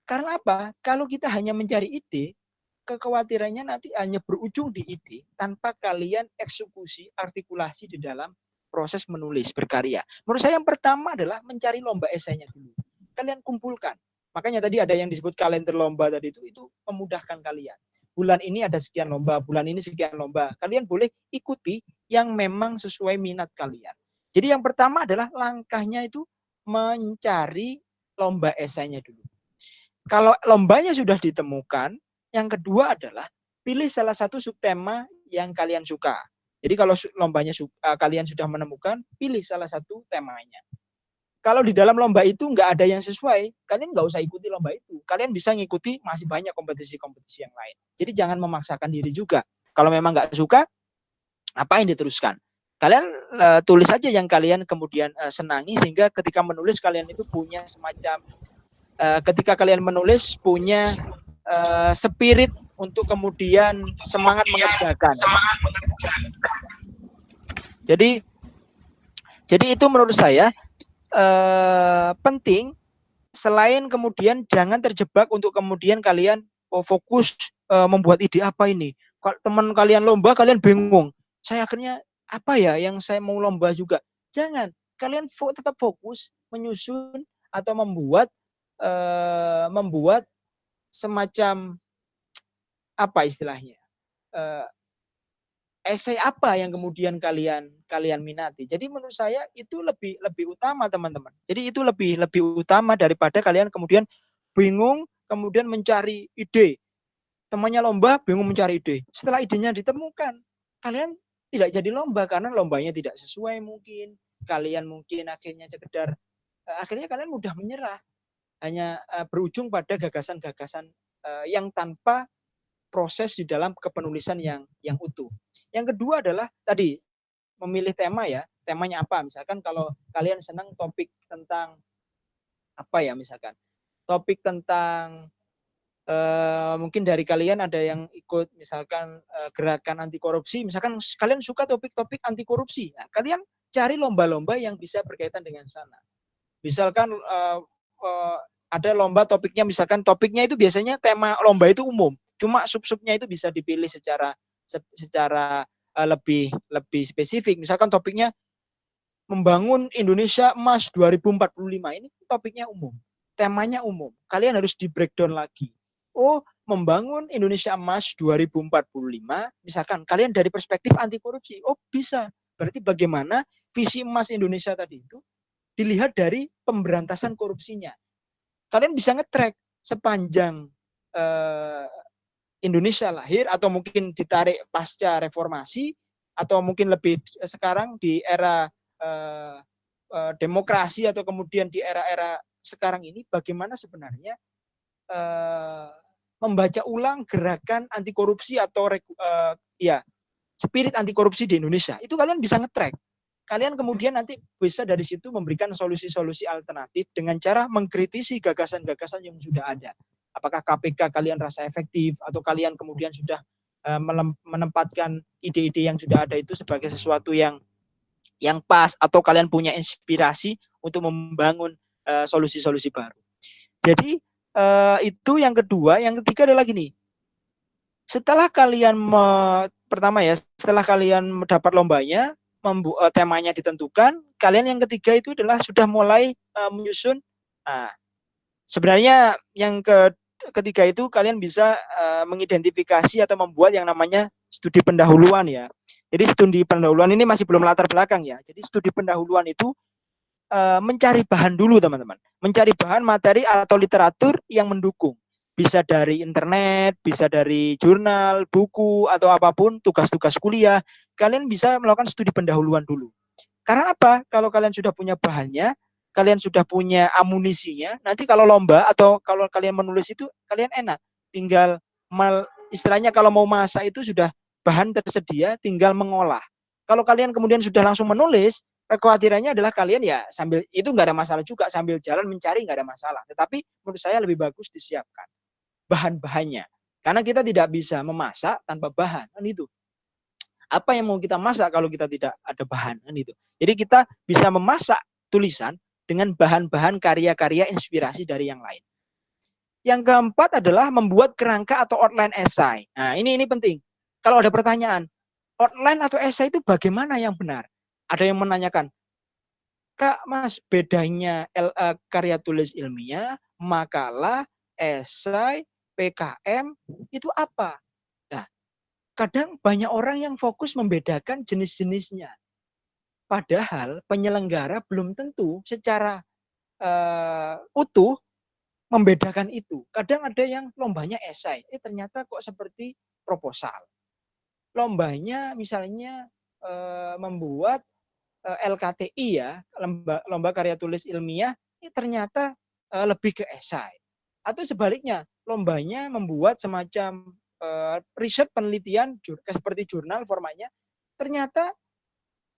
[SPEAKER 1] Karena apa? Kalau kita hanya mencari ide, kekhawatirannya nanti hanya berujung di ide tanpa kalian eksekusi, artikulasi di dalam proses menulis berkarya. Menurut saya yang pertama adalah mencari lomba esainya dulu. Kalian kumpulkan. Makanya tadi ada yang disebut kalender lomba tadi itu memudahkan kalian. Bulan ini ada sekian lomba, bulan ini sekian lomba. Kalian boleh ikuti yang memang sesuai minat kalian. Jadi yang pertama adalah langkahnya itu mencari lomba esainya dulu. Kalau lombanya sudah ditemukan, yang kedua adalah pilih salah satu subtema yang kalian suka. Jadi kalau lombanya kalian sudah menemukan, pilih salah satu temanya. Kalau di dalam lomba itu nggak ada yang sesuai, kalian nggak usah ikuti lomba itu. Kalian bisa ngikuti masih banyak kompetisi-kompetisi yang lain. Jadi jangan memaksakan diri juga. Kalau memang nggak suka, apa yang diteruskan? Kalian tulis aja yang kalian kemudian senangi, sehingga ketika menulis kalian itu punya semacam ketika kalian menulis punya spirit untuk kemudian semangat mengerjakan. Jadi itu menurut saya penting. Selain kemudian jangan terjebak untuk kemudian kalian fokus membuat ide apa ini. Kalau teman kalian lomba, kalian bingung. Saya akhirnya apa ya yang saya mau lomba juga. Jangan. Kalian tetap fokus menyusun atau membuat semacam apa istilahnya esai apa yang kemudian kalian minati. Jadi menurut saya itu lebih utama teman-teman. Jadi itu lebih utama daripada kalian kemudian bingung kemudian mencari ide. Temannya lomba bingung mencari ide. Setelah idenya ditemukan, kalian tidak jadi lomba karena lombanya tidak sesuai mungkin. Kalian mungkin akhirnya sekedar akhirnya kalian mudah menyerah. Hanya berujung pada gagasan-gagasan yang tanpa proses di dalam kepenulisan yang utuh. Yang kedua adalah tadi memilih tema ya, temanya apa? Misalkan kalau kalian senang topik tentang apa ya misalkan, topik tentang mungkin dari kalian ada yang ikut misalkan gerakan anti korupsi, misalkan kalian suka topik-topik anti korupsi, nah, kalian cari lomba-lomba yang bisa berkaitan dengan sana. Misalkan ada lomba topiknya, misalkan topiknya itu biasanya tema lomba itu umum, cuma sub-subnya itu bisa dipilih secara lebih spesifik. Misalkan topiknya membangun Indonesia Emas 2045, ini topiknya umum, temanya umum. Kalian harus di breakdown lagi. Oh, membangun Indonesia Emas 2045, misalkan kalian dari perspektif anti korupsi. Oh, bisa. Berarti bagaimana visi emas Indonesia tadi itu dilihat dari pemberantasan korupsinya. Kalian bisa nge-track sepanjang Indonesia lahir atau mungkin ditarik pasca reformasi atau mungkin lebih sekarang di era demokrasi atau kemudian di era-era sekarang ini bagaimana sebenarnya membaca ulang gerakan anti korupsi atau ya spirit anti korupsi di Indonesia. Itu kalian bisa nge-track. Kalian kemudian nanti bisa dari situ memberikan solusi-solusi alternatif dengan cara mengkritisi gagasan-gagasan yang sudah ada. Apakah KPK kalian rasa efektif atau kalian kemudian sudah menempatkan ide-ide yang sudah ada itu sebagai sesuatu yang pas atau kalian punya inspirasi untuk membangun solusi-solusi baru. Jadi itu yang kedua. Yang ketiga adalah gini. Setelah kalian pertama ya, setelah kalian mendapat lombanya, temanya ditentukan, kalian yang ketiga itu adalah sudah mulai menyusun. Nah, sebenarnya yang ketiga itu kalian bisa mengidentifikasi atau membuat yang namanya studi pendahuluan ya. Jadi studi pendahuluan ini masih belum latar belakang ya. Jadi studi pendahuluan itu mencari bahan dulu teman-teman. Mencari bahan materi atau literatur yang mendukung. Bisa dari internet, bisa dari jurnal, buku, atau apapun, tugas-tugas kuliah. Kalian bisa melakukan studi pendahuluan dulu. Karena apa? Kalau kalian sudah punya bahannya, kalian sudah punya amunisinya, nanti kalau lomba atau kalau kalian menulis itu, kalian enak. Tinggal istilahnya kalau mau masak itu sudah bahan tersedia, tinggal mengolah. Kalau kalian kemudian sudah langsung menulis, kekhawatirannya adalah kalian ya sambil itu nggak ada masalah juga, sambil jalan mencari nggak ada masalah. Tetapi menurut saya lebih bagus disiapkan bahan-bahannya. Karena kita tidak bisa memasak tanpa bahan, kan itu. Apa yang mau kita masak kalau kita tidak ada bahan, kan itu. Jadi kita bisa memasak tulisan dengan bahan-bahan karya-karya inspirasi dari yang lain. Yang keempat adalah membuat kerangka atau outline esai. Nah, ini penting. Kalau ada pertanyaan, outline atau esai itu bagaimana yang benar? Ada yang menanyakan, Kak, Mas, bedanya karya tulis ilmiah, makalah, esai, PKM, itu apa? Nah, kadang banyak orang yang fokus membedakan jenis-jenisnya. Padahal penyelenggara belum tentu secara utuh membedakan itu. Kadang ada yang lombanya esai, ternyata kok seperti proposal. Lombanya misalnya membuat LKTI ya, lomba karya tulis ilmiah, ini ternyata lebih ke esai. Atau sebaliknya, lombanya membuat semacam riset penelitian seperti jurnal formatnya, ternyata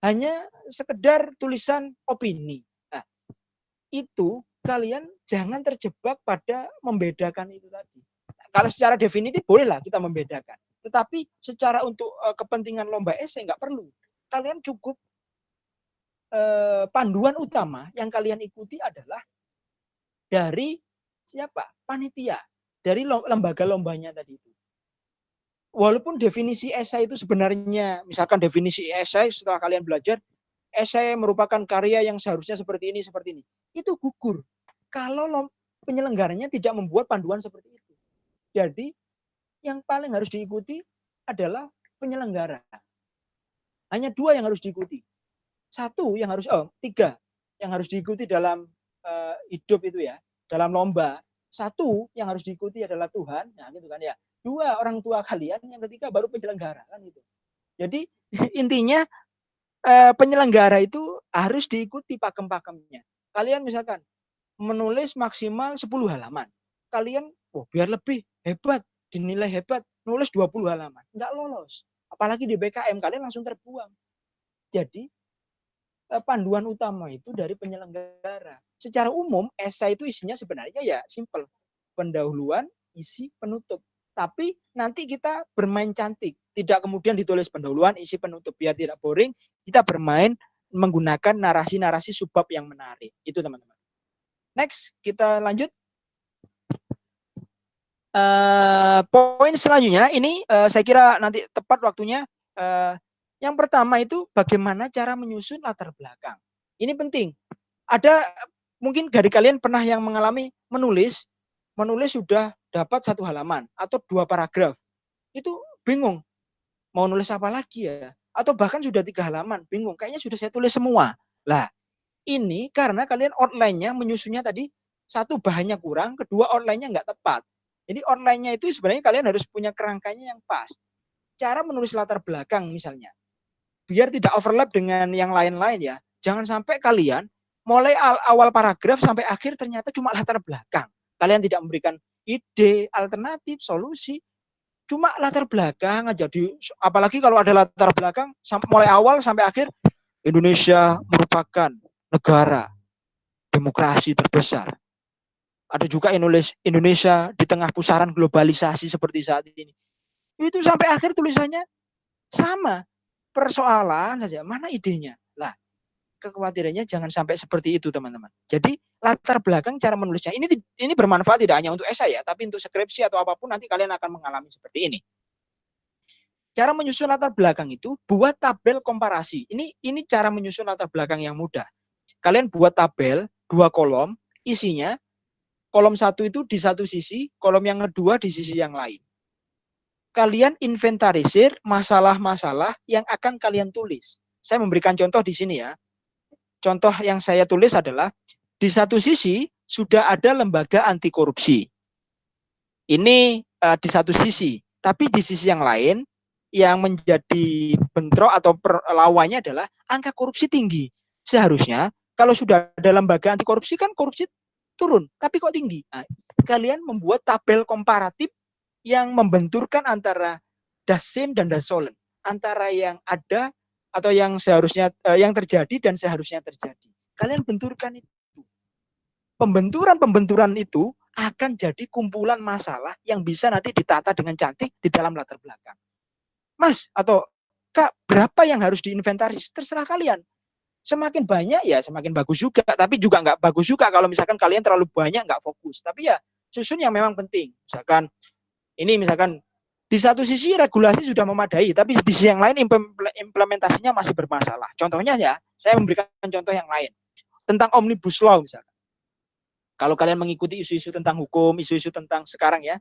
[SPEAKER 1] hanya sekedar tulisan opini. Nah, itu kalian jangan terjebak pada membedakan itu tadi. Kalau secara definitif bolehlah kita membedakan. Tetapi secara untuk kepentingan lomba esai nggak perlu. Kalian cukup panduan utama yang kalian ikuti adalah dari siapa? Panitia. Dari lembaga lombanya tadi itu. Walaupun definisi esai itu sebenarnya, misalkan definisi esai setelah kalian belajar, esai merupakan karya yang seharusnya seperti ini. Itu gugur. Kalau penyelenggaranya tidak membuat panduan seperti itu. Jadi, yang paling harus diikuti adalah penyelenggara. hanya 2 yang harus diikuti. 3 yang harus diikuti dalam hidup itu ya, dalam lomba. 1 yang harus diikuti adalah Tuhan, nah gitu kan ya. 2 orang tua kalian, yang ketiga baru penyelenggara kan gitu. Jadi intinya penyelenggara itu harus diikuti pakem-pakemnya. Kalian misalkan menulis maksimal 10 halaman. Kalian biar lebih hebat, dinilai hebat, nulis 20 halaman. Enggak lolos. Apalagi di BKM kalian langsung terbuang. Jadi panduan utama itu dari penyelenggara. Secara umum esai itu isinya sebenarnya ya simple. Pendahuluan, isi, penutup. Tapi nanti kita bermain cantik. Tidak kemudian ditulis pendahuluan, isi, penutup. Biar tidak boring, kita bermain menggunakan narasi-narasi subbab yang menarik. Itu teman-teman. Next, kita lanjut. Poin selanjutnya, ini saya kira nanti tepat waktunya. Yang pertama itu bagaimana cara menyusun latar belakang. Ini penting. Ada mungkin dari kalian pernah yang mengalami menulis sudah dapat 1 halaman atau 2 paragraf. Itu bingung. Mau nulis apa lagi ya? Atau bahkan sudah 3 halaman, bingung. Kayaknya sudah saya tulis semua. Lah, ini karena kalian outline-nya menyusunnya tadi, 1 bahannya kurang, kedua outline-nya nggak tepat. Jadi outline-nya itu sebenarnya kalian harus punya kerangkanya yang pas. Cara menulis latar belakang misalnya, biar tidak overlap dengan yang lain-lain ya. Jangan sampai kalian mulai awal paragraf sampai akhir ternyata cuma latar belakang. Kalian tidak memberikan ide, alternatif, solusi. Cuma latar belakang aja. Apalagi kalau ada latar belakang mulai awal sampai akhir, Indonesia merupakan negara demokrasi terbesar. Ada juga Indonesia di tengah pusaran globalisasi seperti saat ini. Itu sampai akhir tulisannya sama. Persoalan saja, mana idenya? Lah, kekhawatirannya jangan sampai seperti itu, teman-teman. Jadi, latar belakang cara menulisnya ini bermanfaat tidak hanya untuk esai ya, tapi untuk skripsi atau apapun nanti kalian akan mengalami seperti ini. Cara menyusun latar belakang itu buat tabel komparasi. Ini cara menyusun latar belakang yang mudah. Kalian buat tabel 2 kolom, isinya kolom 1 itu di satu sisi, kolom yang kedua di sisi yang lain. Kalian inventarisir masalah-masalah yang akan kalian tulis. Saya memberikan contoh di sini ya. Contoh yang saya tulis adalah di satu sisi sudah ada lembaga anti korupsi. Ini di satu sisi, tapi di sisi yang lain yang menjadi bentrok atau lawannya adalah angka korupsi tinggi. Seharusnya kalau sudah ada lembaga anti korupsi kan korupsi turun, tapi kok tinggi. Nah, kalian membuat tabel komparatif yang membenturkan antara dasin dan dasolen, antara yang ada atau yang seharusnya yang terjadi dan seharusnya terjadi. Kalian benturkan itu. Pembenturan itu akan jadi kumpulan masalah yang bisa nanti ditata dengan cantik di dalam latar belakang. Mas atau Kak, berapa yang harus diinventaris? Terserah kalian. Semakin banyak ya semakin bagus juga, tapi juga nggak bagus juga kalau misalkan kalian terlalu banyak nggak fokus. Tapi ya susun yang memang penting. Misalkan di satu sisi regulasi sudah memadai, tapi di sisi yang lain implementasinya masih bermasalah. Contohnya ya, saya memberikan contoh yang lain tentang omnibus law misalkan. Kalau kalian mengikuti isu-isu tentang hukum, isu-isu tentang sekarang ya,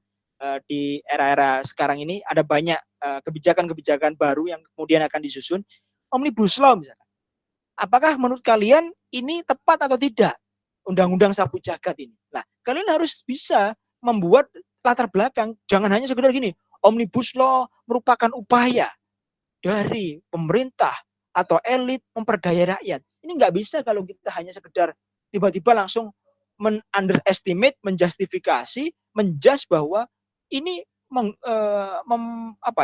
[SPEAKER 1] di era-era sekarang ini ada banyak kebijakan-kebijakan baru yang kemudian akan disusun. Omnibus law misalkan. Apakah menurut kalian ini tepat atau tidak? Undang-undang sapu jagat ini. Nah, kalian harus bisa membuat latar belakang. Jangan hanya sekedar gini, omnibus law merupakan upaya dari pemerintah atau elit memperdaya rakyat. Ini nggak bisa kalau kita hanya sekedar tiba-tiba langsung underestimate, menjustifikasi, menjudge bahwa ini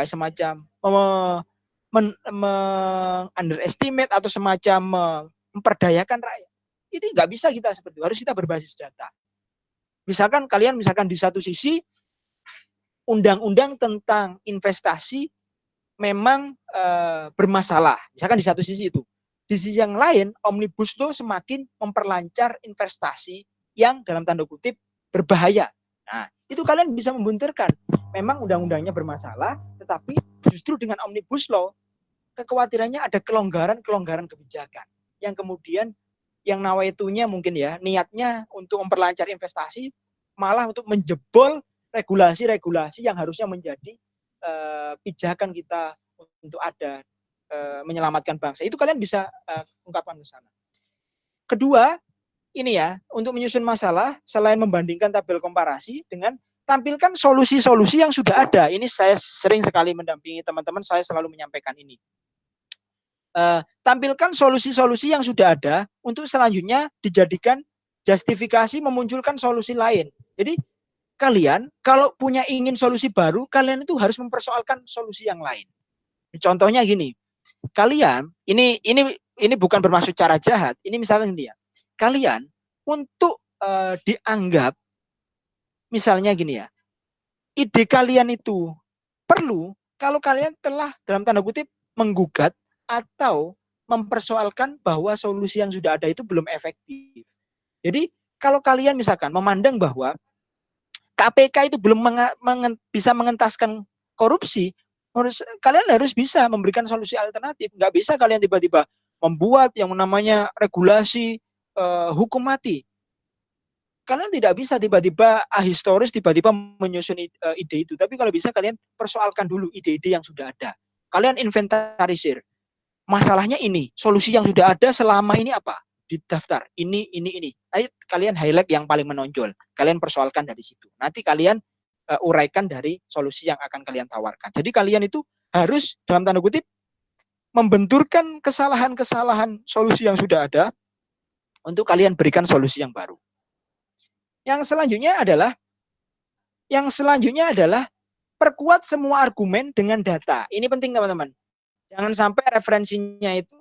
[SPEAKER 1] semacam underestimate atau semacam memperdayakan rakyat. Ini nggak bisa kita seperti itu. Harus kita berbasis data. Misalkan kalian di satu sisi undang-undang tentang investasi memang bermasalah. Misalkan di satu sisi itu. Di sisi yang lain, omnibus law semakin memperlancar investasi yang dalam tanda kutip berbahaya. Nah, itu kalian bisa membunturkan. Memang undang-undangnya bermasalah, tetapi justru dengan omnibus law kekhawatirannya ada kelonggaran kebijakan yang kemudian yang nawaitunya mungkin ya niatnya untuk memperlancar investasi malah untuk menjebol regulasi-regulasi yang harusnya menjadi pijakan kita untuk ada menyelamatkan bangsa. Itu kalian bisa ungkapkan ke sana. Kedua, ini ya, untuk menyusun masalah, selain membandingkan tabel komparasi dengan tampilkan solusi-solusi yang sudah ada. Ini saya sering sekali mendampingi teman-teman, saya selalu menyampaikan ini. Tampilkan solusi-solusi yang sudah ada untuk selanjutnya dijadikan justifikasi memunculkan solusi lain. Jadi kalian kalau punya ingin solusi baru, kalian itu harus mempersoalkan solusi yang lain. Contohnya gini, kalian ini bukan bermaksud cara jahat. Ini misalnya gini ya, kalian untuk dianggap misalnya gini ya, ide kalian itu perlu kalau kalian telah dalam tanda kutip menggugat atau mempersoalkan bahwa solusi yang sudah ada itu belum efektif. Jadi kalau kalian misalkan memandang bahwa KPK itu belum bisa mengentaskan korupsi, kalian harus bisa memberikan solusi alternatif. Nggak bisa kalian tiba-tiba membuat yang namanya regulasi hukum mati. Kalian tidak bisa tiba-tiba ahistoris tiba-tiba menyusun ide itu. Tapi kalau bisa kalian persoalkan dulu ide-ide yang sudah ada. Kalian inventarisir. Masalahnya ini, solusi yang sudah ada selama ini apa? Di daftar, ini. Ayo kalian highlight yang paling menonjol. Kalian persoalkan dari situ. Nanti kalian uraikan dari solusi yang akan kalian tawarkan. Jadi kalian itu harus dalam tanda kutip membenturkan kesalahan-kesalahan solusi yang sudah ada untuk kalian berikan solusi yang baru. Yang selanjutnya adalah perkuat semua argumen dengan data. Ini penting teman-teman. Jangan sampai referensinya itu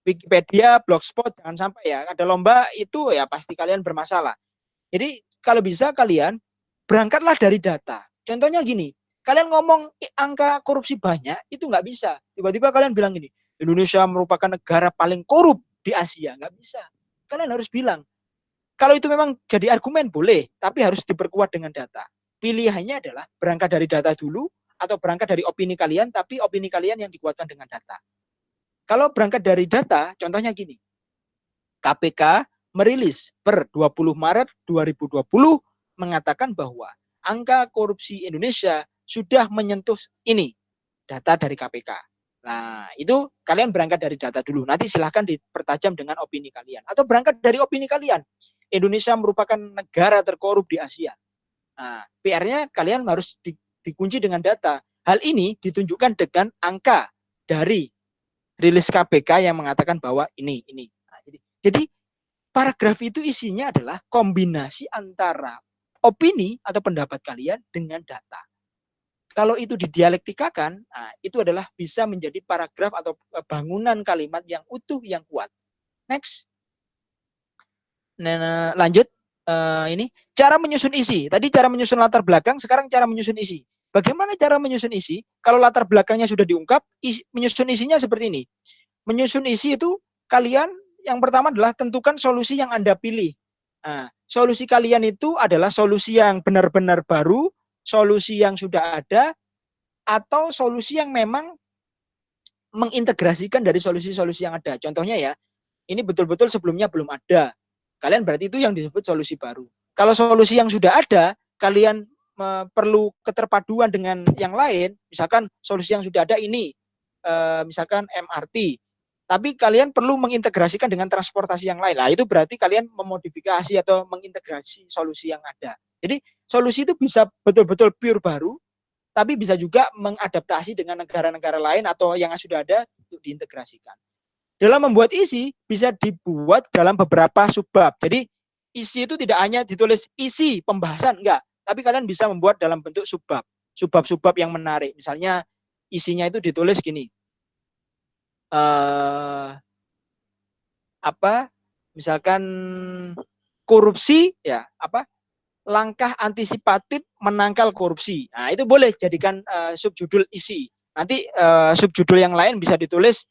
[SPEAKER 1] Wikipedia, Blogspot, jangan sampai ya. Ada lomba itu ya pasti kalian bermasalah. Jadi kalau bisa kalian berangkatlah dari data. Contohnya gini, kalian ngomong angka korupsi banyak, itu nggak bisa. Tiba-tiba kalian bilang gini, Indonesia merupakan negara paling korup di Asia. Nggak bisa. Kalian harus bilang, kalau itu memang jadi argumen boleh, tapi harus diperkuat dengan data. Pilihannya adalah berangkat dari data dulu atau berangkat dari opini kalian, tapi opini kalian yang dikuatkan dengan data. Kalau berangkat dari data, contohnya gini. KPK merilis per 20 Maret 2020 mengatakan bahwa angka korupsi Indonesia sudah menyentuh ini, data dari KPK. Nah, itu kalian berangkat dari data dulu. Nanti silahkan dipertajam dengan opini kalian. Atau berangkat dari opini kalian. Indonesia merupakan negara terkorup di Asia. Nah, PR-nya kalian harus dikunci dengan data. Hal ini ditunjukkan dengan angka dari rilis KPK yang mengatakan bahwa ini. Nah, jadi paragraf itu isinya adalah kombinasi antara opini atau pendapat kalian dengan data. Kalau itu didialektikakan, nah, itu adalah bisa menjadi paragraf atau bangunan kalimat yang utuh, yang kuat. Next. Nah, lanjut. Ini cara menyusun isi. Tadi cara menyusun latar belakang, sekarang cara menyusun isi. Bagaimana cara menyusun isi? Kalau latar belakangnya sudah diungkap, menyusun isinya seperti ini. Menyusun isi itu kalian yang pertama adalah tentukan solusi yang Anda pilih. Nah, solusi kalian itu adalah solusi yang benar-benar baru, solusi yang sudah ada, atau solusi yang memang mengintegrasikan dari solusi-solusi yang ada. Contohnya ya, ini betul-betul sebelumnya belum ada. Kalian berarti itu yang disebut solusi baru. Kalau solusi yang sudah ada, kalian perlu keterpaduan dengan yang lain, misalkan solusi yang sudah ada ini, misalkan MRT, tapi kalian perlu mengintegrasikan dengan transportasi yang lain. Nah, itu berarti kalian memodifikasi atau mengintegrasi solusi yang ada. Jadi solusi itu bisa betul-betul pure baru, tapi bisa juga mengadaptasi dengan negara-negara lain atau yang sudah ada untuk diintegrasikan. Dalam membuat isi bisa dibuat dalam beberapa subbab. Jadi isi itu tidak hanya ditulis isi pembahasan, enggak, tapi kalian bisa membuat dalam bentuk subbab. Subbab-subbab yang menarik. Misalnya isinya itu ditulis gini. Misalkan korupsi ya, langkah antisipatif menangkal korupsi. Nah, itu boleh jadikan subjudul isi. Nanti subjudul yang lain bisa ditulis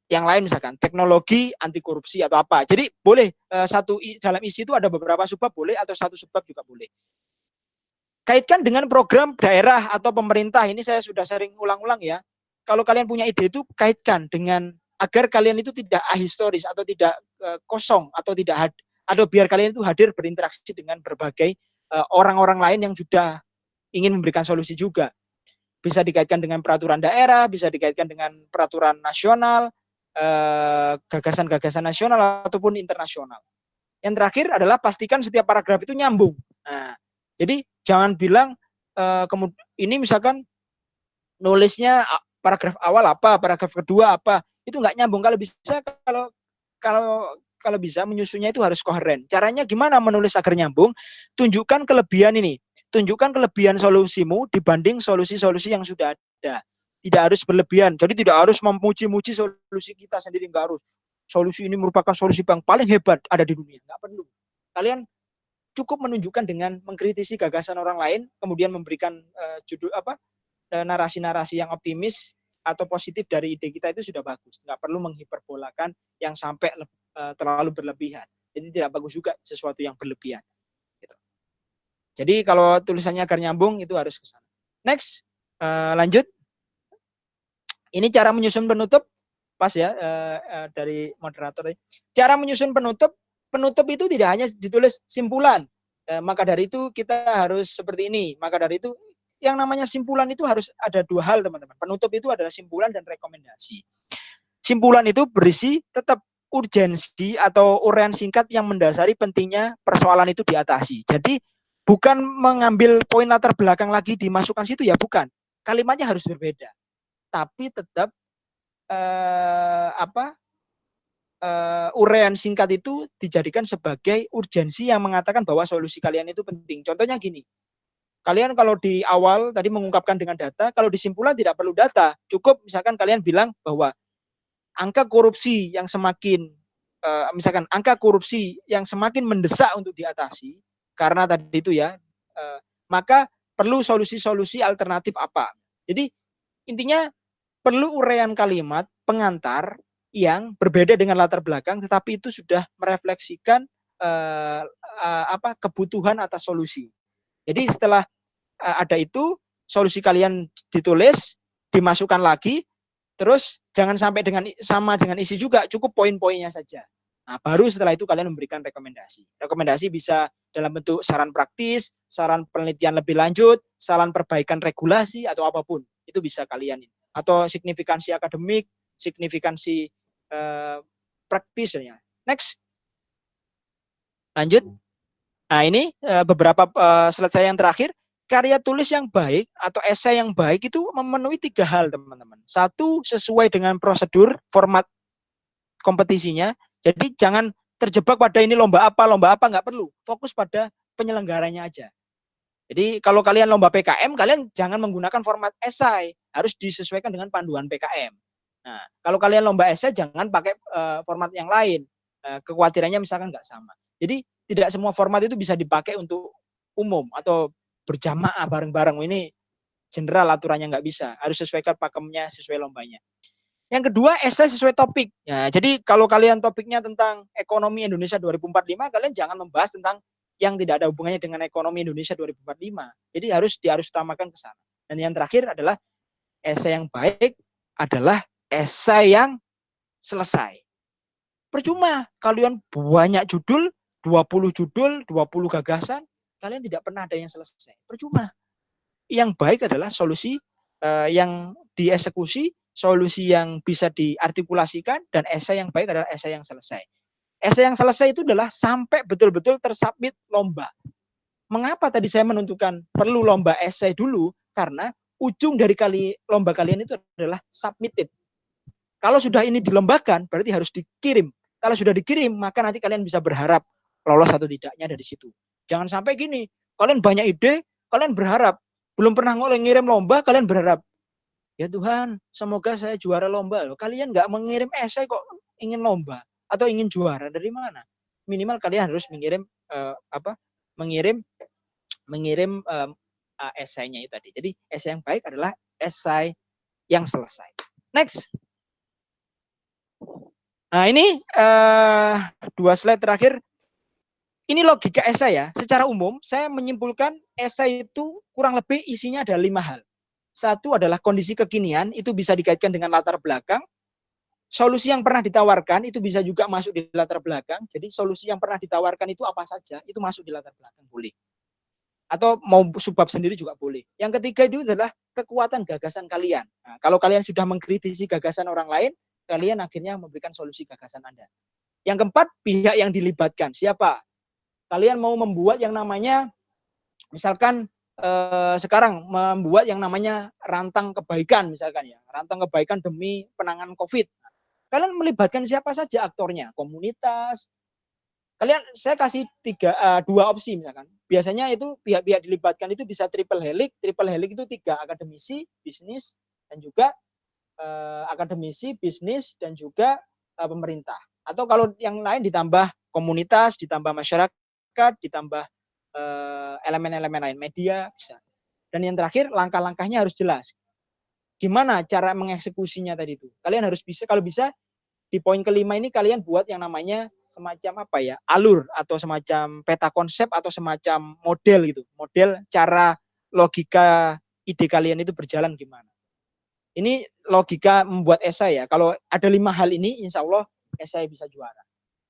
[SPEAKER 1] yang lain, misalkan teknologi anti korupsi atau apa. Jadi boleh satu dalam isi itu ada beberapa subbab boleh, atau satu subbab juga boleh. Kaitkan dengan program daerah atau pemerintah. Ini saya sudah sering ulang-ulang ya. Kalau kalian punya ide itu kaitkan dengan, agar kalian itu tidak ahistoris atau tidak kosong atau tidak atau biar kalian itu hadir berinteraksi dengan berbagai orang-orang lain yang sudah ingin memberikan solusi juga. bisa dikaitkan dengan peraturan daerah, bisa dikaitkan dengan peraturan nasional, gagasan-gagasan nasional ataupun internasional. Yang terakhir adalah pastikan setiap paragraf itu nyambung. Nah, jadi jangan bilang ini misalkan nulisnya paragraf awal apa, paragraf kedua apa, itu nggak nyambung. Kalau bisa, kalau bisa menyusunnya itu harus koheren. Caranya gimana menulis agar nyambung? Tunjukkan kelebihan ini, tunjukkan kelebihan solusimu dibanding solusi-solusi yang sudah ada. Tidak harus berlebihan. Jadi tidak harus memuji-muji solusi kita sendiri, nggak harus. Solusi ini merupakan solusi yang paling hebat ada di dunia. Nggak perlu. Kalian cukup menunjukkan dengan mengkritisi gagasan orang lain, kemudian memberikan judul apa narasi-narasi yang optimis atau positif dari ide kita itu sudah bagus. Nggak perlu menghiperbolakan yang sampai terlalu berlebihan. Jadi tidak bagus juga sesuatu yang berlebihan. Gitu. Jadi kalau tulisannya agar nyambung itu harus ke sana. Next, lanjut. Ini cara menyusun penutup, pas ya dari moderator. Cara menyusun penutup itu tidak hanya ditulis simpulan. Maka dari itu kita harus seperti ini. Maka dari itu yang namanya simpulan itu harus ada dua hal, teman-teman. Penutup itu adalah simpulan dan rekomendasi. Simpulan itu berisi tetap urgensi atau uraian singkat yang mendasari pentingnya persoalan itu diatasi. Jadi bukan mengambil poin latar belakang lagi dimasukkan situ, ya bukan. Kalimatnya harus berbeda. Tapi tetap uraian singkat itu dijadikan sebagai urgensi yang mengatakan bahwa solusi kalian itu penting. Contohnya gini, kalian kalau di awal tadi mengungkapkan dengan data, kalau di simpulan tidak perlu data, cukup misalkan kalian bilang bahwa angka korupsi yang semakin misalkan angka korupsi yang semakin mendesak untuk diatasi karena tadi itu ya, maka perlu solusi-solusi alternatif apa. Jadi intinya perlu uraian kalimat pengantar yang berbeda dengan latar belakang, tetapi itu sudah merefleksikan kebutuhan atas solusi. Jadi setelah ada itu, solusi kalian ditulis, dimasukkan lagi, terus jangan sampai sama dengan isi juga, cukup poin-poinnya saja. Nah, baru setelah itu kalian memberikan rekomendasi. Rekomendasi bisa dalam bentuk saran praktis, saran penelitian lebih lanjut, saran perbaikan regulasi atau apapun. Itu bisa kalian. Atau signifikansi akademik, signifikansi praktis. Next. Lanjut. Nah, ini beberapa slide saya yang terakhir. Karya tulis yang baik atau esai yang baik itu memenuhi 3 hal, teman-teman. 1, sesuai dengan prosedur, format kompetisinya. Jadi jangan terjebak pada ini lomba apa, nggak perlu. Fokus pada penyelenggaranya aja. Jadi kalau kalian lomba PKM, kalian jangan menggunakan format esai. Harus disesuaikan dengan panduan PKM. Nah, kalau kalian lomba esai, jangan pakai format yang lain. Kekhawatirannya misalkan nggak sama. Jadi tidak semua format itu bisa dipakai untuk umum atau berjamaah bareng-bareng. Ini general aturannya nggak bisa. Harus sesuaikan pakemnya, sesuai lombanya. Yang kedua, esai sesuai topik. Ya, jadi kalau kalian topiknya tentang ekonomi Indonesia 2045, kalian jangan membahas tentang yang tidak ada hubungannya dengan ekonomi Indonesia 2045. Jadi harus utamakan ke sana. Dan yang terakhir adalah esai yang baik adalah esai yang selesai. Percuma kalian banyak judul, 20 judul, 20 gagasan, kalian tidak pernah ada yang selesai. Percuma. Yang baik adalah solusi yang dieksekusi, solusi yang bisa diartikulasikan, dan esai yang baik adalah esai yang selesai. Esai yang selesai itu adalah sampai betul-betul tersubmit lomba. Mengapa tadi saya menentukan perlu lomba esai dulu? Karena ujung dari lomba kalian itu adalah submitted. Kalau sudah ini dilombakan, berarti harus dikirim. Kalau sudah dikirim, maka nanti kalian bisa berharap lolos atau tidaknya dari situ. Jangan sampai gini, kalian banyak ide, kalian berharap. Belum pernah ngirim lomba, kalian berharap. Ya Tuhan, semoga saya juara lomba. Kalian nggak mengirim esai kok ingin lomba atau ingin juara, dari mana? Minimal kalian harus mengirim esainya itu tadi. Jadi esai yang baik adalah esai yang selesai. Next. Nah, ini 2 slide terakhir. Ini logika esai ya. Secara umum, saya menyimpulkan esai itu kurang lebih isinya ada 5 hal. 1 adalah kondisi kekinian, itu bisa dikaitkan dengan latar belakang. Solusi yang pernah ditawarkan, itu bisa juga masuk di latar belakang. Jadi solusi yang pernah ditawarkan itu apa saja, itu masuk di latar belakang, boleh. Atau mau subbab sendiri juga boleh. Yang ketiga itu adalah kekuatan gagasan kalian. Nah, kalau kalian sudah mengkritisi gagasan orang lain, kalian akhirnya memberikan solusi gagasan Anda. Yang keempat, pihak yang dilibatkan. Siapa? Kalian mau membuat yang namanya, misalkan sekarang membuat yang namanya rantang kebaikan, misalkan ya, rantang kebaikan demi penanganan COVID. Kalian melibatkan siapa saja aktornya, komunitas. Saya kasih dua opsi misalkan. Biasanya itu pihak-pihak dilibatkan itu bisa triple helix. Triple helix itu 3, akademisi, bisnis, dan juga akademisi, bisnis, dan juga pemerintah. Atau kalau yang lain ditambah komunitas, ditambah masyarakat, ditambah elemen-elemen lain, media, bisa. Dan yang terakhir, langkah-langkahnya harus jelas. Gimana cara mengeksekusinya tadi itu? Kalian harus bisa, kalau bisa, di poin kelima ini kalian buat yang namanya semacam apa ya, alur atau semacam peta konsep atau semacam model gitu, model cara logika ide kalian itu berjalan gimana. Ini logika membuat esai ya. Kalau ada 5 hal ini, insya Allah esai bisa juara.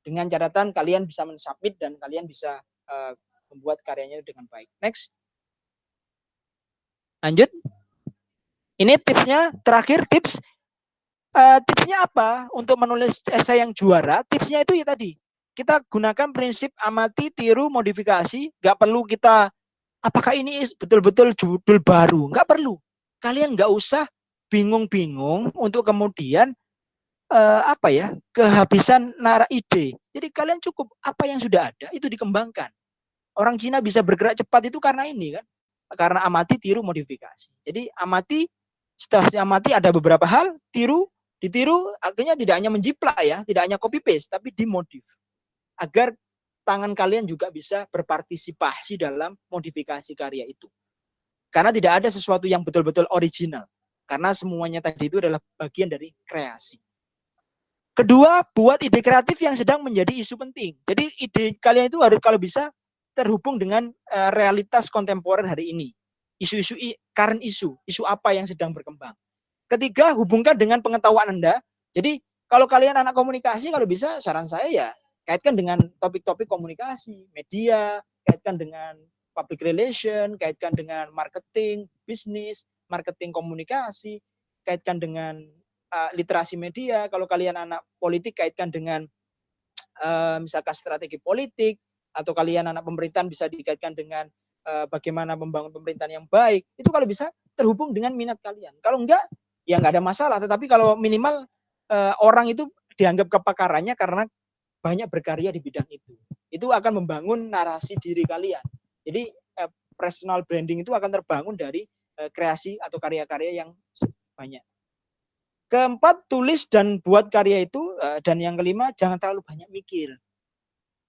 [SPEAKER 1] Dengan catatan kalian bisa mensubmit dan kalian bisa membuat karyanya dengan baik. Next. Lanjut. Ini tipsnya, terakhir tips. Tipsnya apa untuk menulis esai yang juara? Tipsnya itu ya tadi, kita gunakan prinsip amati, tiru, modifikasi. Nggak perlu kita, apakah ini betul-betul judul baru? Nggak perlu. Kalian nggak usah bingung-bingung untuk kemudian apa ya, kehabisan nara ide. Jadi kalian cukup apa yang sudah ada itu dikembangkan. Orang Cina bisa bergerak cepat itu karena ini kan, karena amati, tiru, modifikasi. Jadi amati, setelah diamati ada beberapa hal, ditiru, akhirnya tidak hanya menjiplak ya, tidak hanya copy paste, tapi dimodif. Agar tangan kalian juga bisa berpartisipasi dalam modifikasi karya itu. Karena tidak ada sesuatu yang betul-betul original. Karena semuanya tadi itu adalah bagian dari kreasi. Kedua, buat ide kreatif yang sedang menjadi isu penting. Jadi ide kalian itu harus kalau bisa terhubung dengan realitas kontemporer hari ini. Isu-isu current isu apa yang sedang berkembang. Ketiga, hubungkan dengan pengetahuan Anda. Jadi, kalau kalian anak komunikasi, kalau bisa saran saya ya, kaitkan dengan topik-topik komunikasi, media, kaitkan dengan public relation, kaitkan dengan marketing, bisnis, marketing komunikasi, kaitkan dengan literasi media. Kalau kalian anak politik, kaitkan dengan misalkan strategi politik, atau kalian anak pemerintahan bisa dikaitkan dengan bagaimana membangun pemerintahan yang baik. Itu kalau bisa terhubung dengan minat kalian. Kalau enggak, ya nggak ada masalah. Tetapi kalau minimal orang itu dianggap kepakarannya karena banyak berkarya di bidang itu. Itu akan membangun narasi diri kalian. Jadi personal branding itu akan terbangun dari kreasi atau karya-karya yang banyak. Keempat, tulis dan buat karya itu. Dan yang kelima, jangan terlalu banyak mikir.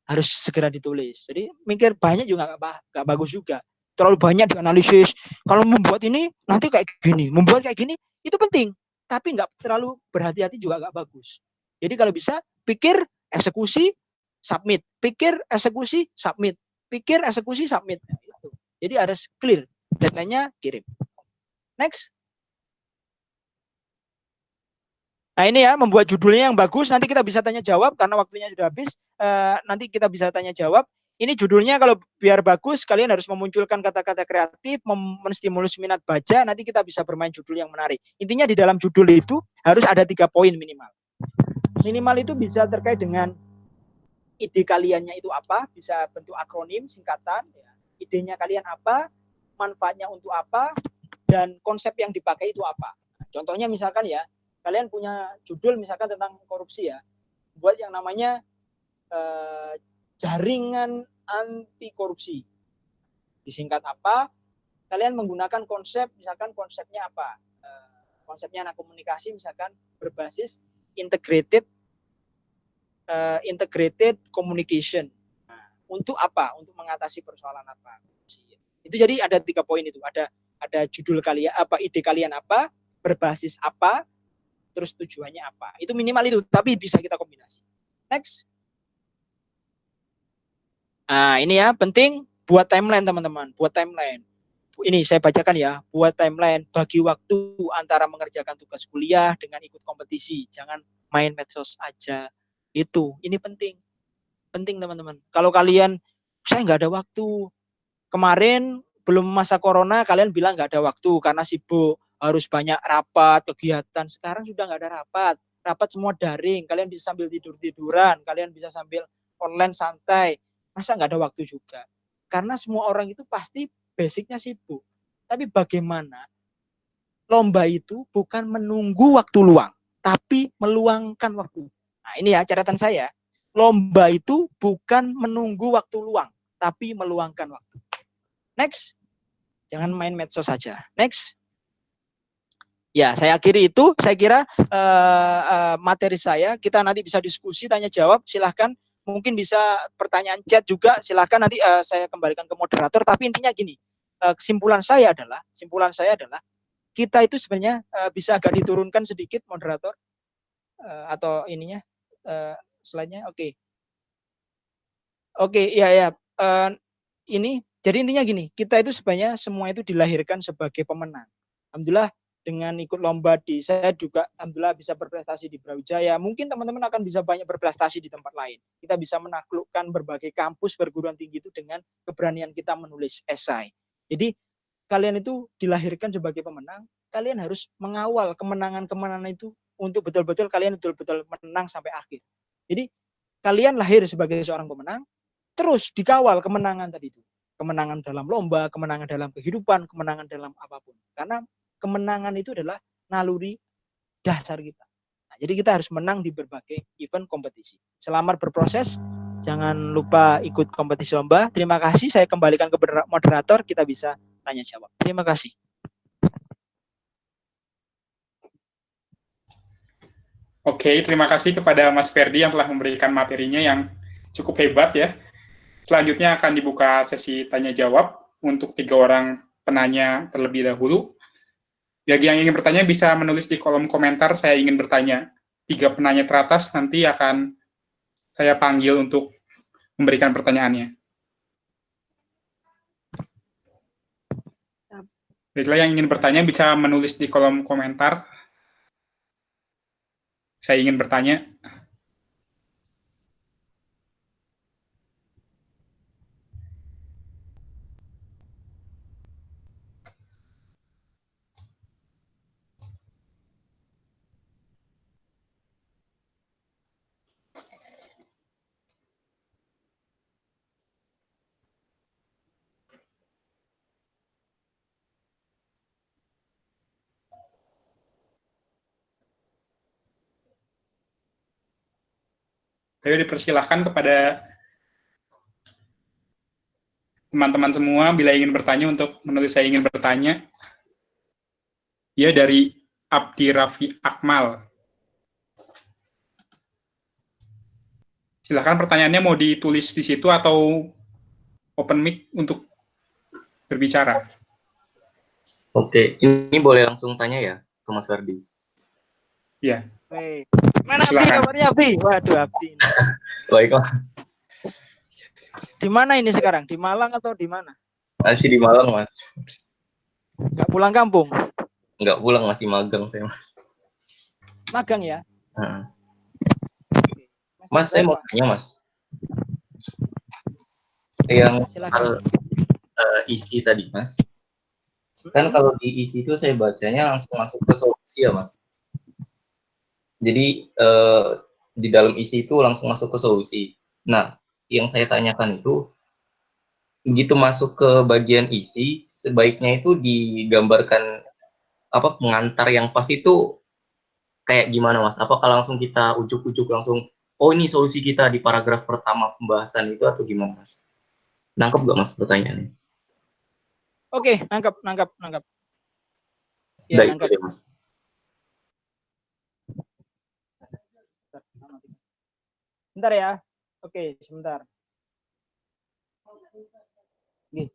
[SPEAKER 1] Harus segera ditulis. Jadi mikir banyak juga nggak bagus juga. Terlalu banyak dianalisis. Kalau membuat ini nanti kayak gini, membuat kayak gini itu penting. Tapi nggak terlalu berhati-hati juga nggak bagus. Jadi kalau bisa pikir, eksekusi, submit. Pikir, eksekusi, submit. Pikir, eksekusi, submit. Nah, itu. Jadi harus clear. Deadline-nya kirim. Next. Nah ini ya, membuat judulnya yang bagus, nanti kita bisa tanya jawab, karena waktunya sudah habis, nanti kita bisa tanya jawab. Ini judulnya kalau biar bagus, kalian harus memunculkan kata-kata kreatif, menstimulus minat baca, nanti kita bisa bermain judul yang menarik. Intinya di dalam judul itu harus ada 3 poin minimal. Minimal itu bisa terkait dengan ide kaliannya itu apa, bisa bentuk akronim, singkatan, ya. Idenya kalian apa, manfaatnya untuk apa, dan konsep yang dipakai itu apa. Contohnya misalkan ya, kalian punya judul misalkan tentang korupsi ya, buat yang namanya jaringan anti korupsi. Disingkat apa? Kalian menggunakan konsep, misalkan konsepnya apa? Konsepnya anak komunikasi misalkan berbasis integrated communication. Nah, untuk apa? Untuk mengatasi persoalan apa? Itu jadi ada 3 poin itu. Ada judul kalian apa, ide kalian apa, berbasis apa, terus tujuannya apa. Itu minimal itu, tapi bisa kita kombinasi. Next. Nah, ini ya, penting buat timeline teman-teman, buat timeline. Ini saya bacakan ya, buat timeline, bagi waktu antara mengerjakan tugas kuliah dengan ikut kompetisi. Jangan main medsos aja. Ini penting. Penting teman-teman. Kalau kalian, saya nggak ada waktu, kemarin belum masa corona kalian bilang nggak ada waktu karena sibuk, harus banyak rapat, kegiatan. Sekarang sudah nggak ada rapat. Rapat semua daring. Kalian bisa sambil tidur-tiduran. Kalian bisa sambil online santai. Masa nggak ada waktu juga? Karena semua orang itu pasti basicnya sibuk. Tapi bagaimana lomba itu bukan menunggu waktu luang, tapi meluangkan waktu. Nah ini ya catatan saya. Lomba itu bukan menunggu waktu luang, tapi meluangkan waktu. Next. Jangan main medsos saja. Next. Ya, saya akhiri itu. Saya kira materi saya, kita nanti bisa diskusi, tanya jawab. Silahkan, mungkin bisa pertanyaan chat juga. Silahkan nanti saya kembalikan ke moderator. Tapi intinya gini, kesimpulan saya adalah kita itu sebenarnya bisa agak diturunkan sedikit moderator atau ininya slide-nya. Oke. Oke, iya ya. Ini jadi intinya gini, kita itu sebenarnya semua itu dilahirkan sebagai pemenang. Alhamdulillah dengan ikut lomba di saya juga alhamdulillah bisa berprestasi di Brawijaya. Mungkin teman-teman akan bisa banyak berprestasi di tempat lain. Kita bisa menaklukkan berbagai kampus perguruan tinggi itu dengan keberanian kita menulis esai. Jadi kalian itu dilahirkan sebagai pemenang, kalian harus mengawal kemenangan-kemenangan itu untuk betul-betul kalian betul-betul menang sampai akhir. Jadi kalian lahir sebagai seorang pemenang, terus dikawal kemenangan tadi itu. Kemenangan dalam lomba, kemenangan dalam kehidupan, kemenangan dalam apapun. Karena kemenangan itu adalah naluri dasar kita. Nah, jadi kita harus menang di berbagai event kompetisi. Selamat berproses. Jangan lupa ikut kompetisi lomba. Terima kasih. Saya kembalikan ke moderator. Kita bisa tanya jawab. Terima kasih.
[SPEAKER 2] Oke, terima kasih kepada Mas Ferdi yang telah memberikan materinya yang cukup hebat ya. Selanjutnya akan dibuka sesi tanya-jawab untuk 3 orang penanya terlebih dahulu. Bagi yang ingin bertanya bisa menulis di kolom komentar, saya ingin bertanya. 3 penanya teratas nanti akan saya panggil untuk memberikan pertanyaannya. Baiklah, yang ingin bertanya bisa menulis di kolom komentar. Saya ingin bertanya. Saya dipersilahkan kepada teman-teman semua bila ingin bertanya untuk menulis saya ingin bertanya. Ya, dari Abdi Raffi Akmal. Silakan pertanyaannya mau ditulis di situ atau open mic untuk berbicara.
[SPEAKER 3] Oke, ini boleh langsung tanya ya ke Mas Ferdi?
[SPEAKER 2] Iya.
[SPEAKER 1] Hey. Mana Abdi? Kabarnya Abdi? Waduh Abdi.
[SPEAKER 3] Baik Mas.
[SPEAKER 1] Di mana ini sekarang? Di Malang atau di mana?
[SPEAKER 3] Masih di Malang Mas.
[SPEAKER 1] Nggak pulang kampung?
[SPEAKER 3] Nggak pulang, masih magang saya Mas.
[SPEAKER 1] Magang ya?
[SPEAKER 3] Mas, saya mau tanya Mas. Yang hal isi tadi Mas. Kan kalau di isi itu saya bacanya langsung masuk ke solusi ya Mas. Jadi di dalam isi itu langsung masuk ke solusi. Nah, yang saya tanyakan itu, begitu masuk ke bagian isi, sebaiknya itu digambarkan apa pengantar yang pas itu kayak gimana Mas? Apakah langsung kita ujuk-ujuk langsung, oh ini solusi kita di paragraf pertama pembahasan itu atau gimana Mas? Nangkep gak Mas pertanyaannya?
[SPEAKER 1] Oke, nangkep. Ya,
[SPEAKER 3] Udah
[SPEAKER 1] nangkep.
[SPEAKER 3] itu deh Mas.
[SPEAKER 1] Bentar ya. Oke, sebentar. Nih.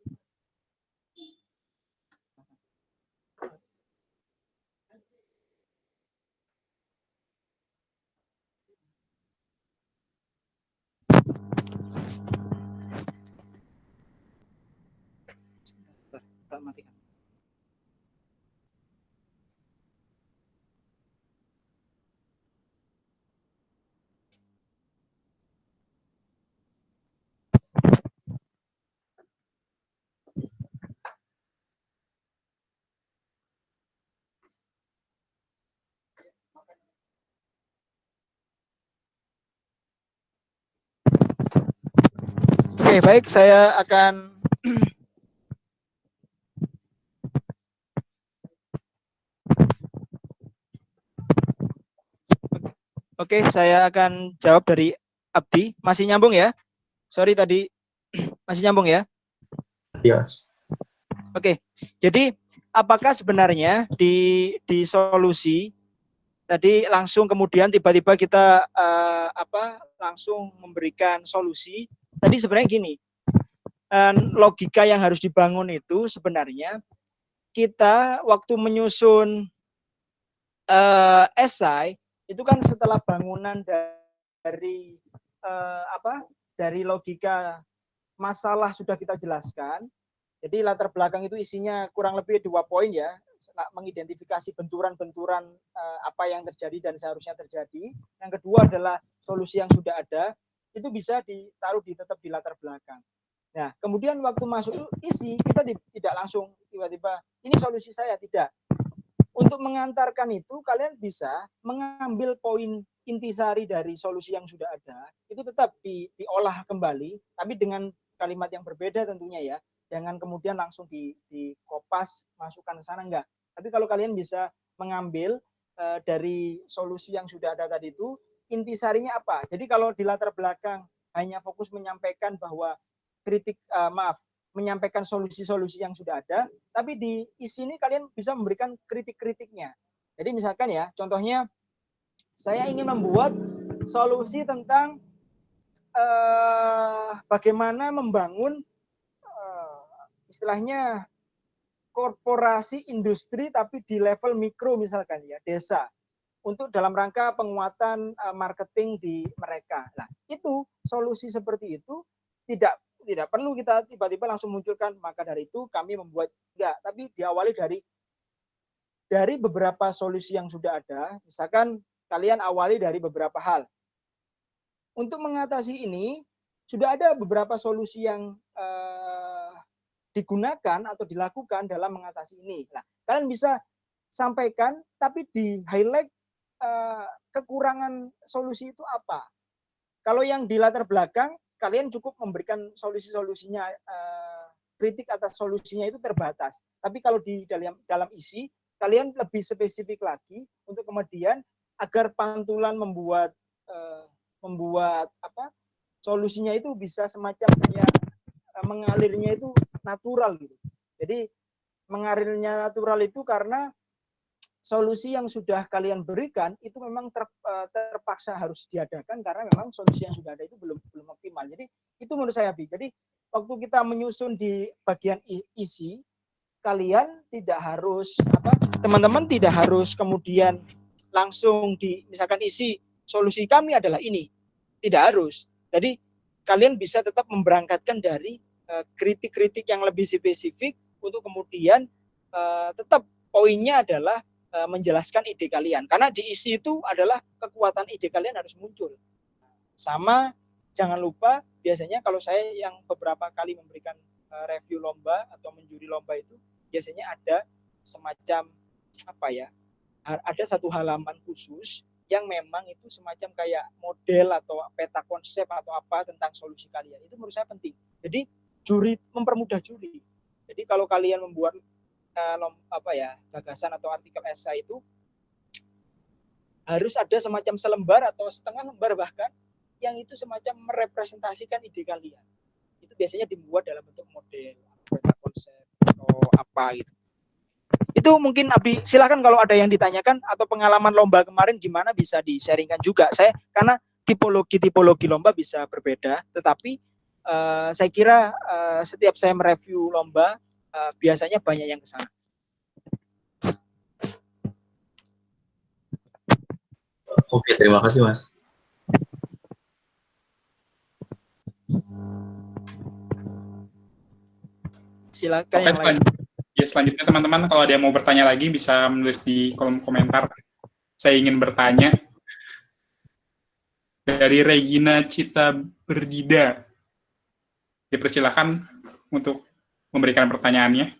[SPEAKER 1] Bentar, matikan. Oke, baik, saya akan Oke, saya akan jawab dari Abdi. Masih nyambung ya? Sorry tadi masih nyambung ya?
[SPEAKER 3] Yes.
[SPEAKER 1] Oke. Jadi apakah sebenarnya di solusi tadi langsung kemudian tiba-tiba kita langsung memberikan solusi? Tadi sebenarnya gini. Logika yang harus dibangun itu sebenarnya kita waktu menyusun esai itu kan setelah bangunan dari dari logika masalah sudah kita jelaskan. Jadi latar belakang itu isinya kurang lebih 2 poin ya, mengidentifikasi benturan-benturan apa yang terjadi dan seharusnya terjadi. Yang kedua adalah solusi yang sudah ada, itu bisa ditaruh tetap di latar belakang. Nah, kemudian waktu masuk isi, kita tidak langsung tiba-tiba, ini solusi saya, tidak. Untuk mengantarkan itu, kalian bisa mengambil poin intisari dari solusi yang sudah ada, itu tetap diolah kembali, tapi dengan kalimat yang berbeda tentunya ya. Jangan kemudian langsung dikopas, masukkan ke sana, enggak. Tapi kalau kalian bisa mengambil dari solusi yang sudah ada tadi itu, intisarinya apa? Jadi kalau di latar belakang hanya fokus menyampaikan bahwa menyampaikan solusi-solusi yang sudah ada, tapi di isi ini kalian bisa memberikan kritik-kritiknya. Jadi misalkan ya, contohnya saya ingin membuat solusi tentang bagaimana membangun istilahnya korporasi industri tapi di level mikro misalkan ya, desa, untuk dalam rangka penguatan marketing di mereka. Nah, itu solusi seperti itu tidak perlu kita tiba-tiba langsung munculkan. Maka dari itu kami membuat enggak, tapi diawali dari beberapa solusi yang sudah ada. Misalkan kalian awali dari beberapa hal. Untuk mengatasi ini sudah ada beberapa solusi yang digunakan atau dilakukan dalam mengatasi ini. Nah, kalian bisa sampaikan tapi di highlight kekurangan solusi itu apa. Kalau yang di latar belakang, kalian cukup memberikan solusi-solusinya, kritik atas solusinya itu terbatas. Tapi kalau di dalam isi, kalian lebih spesifik lagi untuk kemudian agar pantulan membuat solusinya itu bisa semacam kayak mengalirnya itu natural gitu. Jadi mengalirnya natural itu karena solusi yang sudah kalian berikan itu memang terpaksa harus diadakan karena memang solusi yang sudah ada itu belum optimal. Jadi itu menurut saya, Bi. Jadi waktu kita menyusun di bagian isi, kalian tidak harus teman-teman tidak harus kemudian langsung misalkan isi solusi kami adalah ini. Tidak harus. Jadi kalian bisa tetap memberangkatkan dari kritik-kritik yang lebih spesifik untuk kemudian tetap poinnya adalah menjelaskan ide kalian. Karena di isi itu adalah kekuatan ide kalian harus muncul. Sama jangan lupa biasanya kalau saya yang beberapa kali memberikan review lomba atau menjuri lomba itu biasanya ada semacam ada satu halaman khusus yang memang itu semacam kayak model atau peta konsep atau apa tentang solusi kalian. Itu menurut saya penting. Jadi juri mempermudah juri. Jadi kalau kalian membuat gagasan atau artikel esai itu harus ada semacam selembar atau setengah lembar bahkan yang itu semacam merepresentasikan ide kalian. Itu biasanya dibuat dalam bentuk model, peta konsep atau apa gitu. Itu mungkin Abi, silakan kalau ada yang ditanyakan atau pengalaman lomba kemarin gimana bisa di-sharingkan juga. Karena tipologi lomba bisa berbeda, tetapi saya kira setiap saya mereview lomba biasanya banyak yang ke sana.
[SPEAKER 3] Oke, terima kasih, Mas.
[SPEAKER 1] Silakan yang lain.
[SPEAKER 2] Selanjutnya teman-teman kalau ada yang mau bertanya lagi bisa menulis di kolom komentar. Saya ingin bertanya dari Regina Cita Berdida. Dipersilakan untuk memberikan pertanyaannya.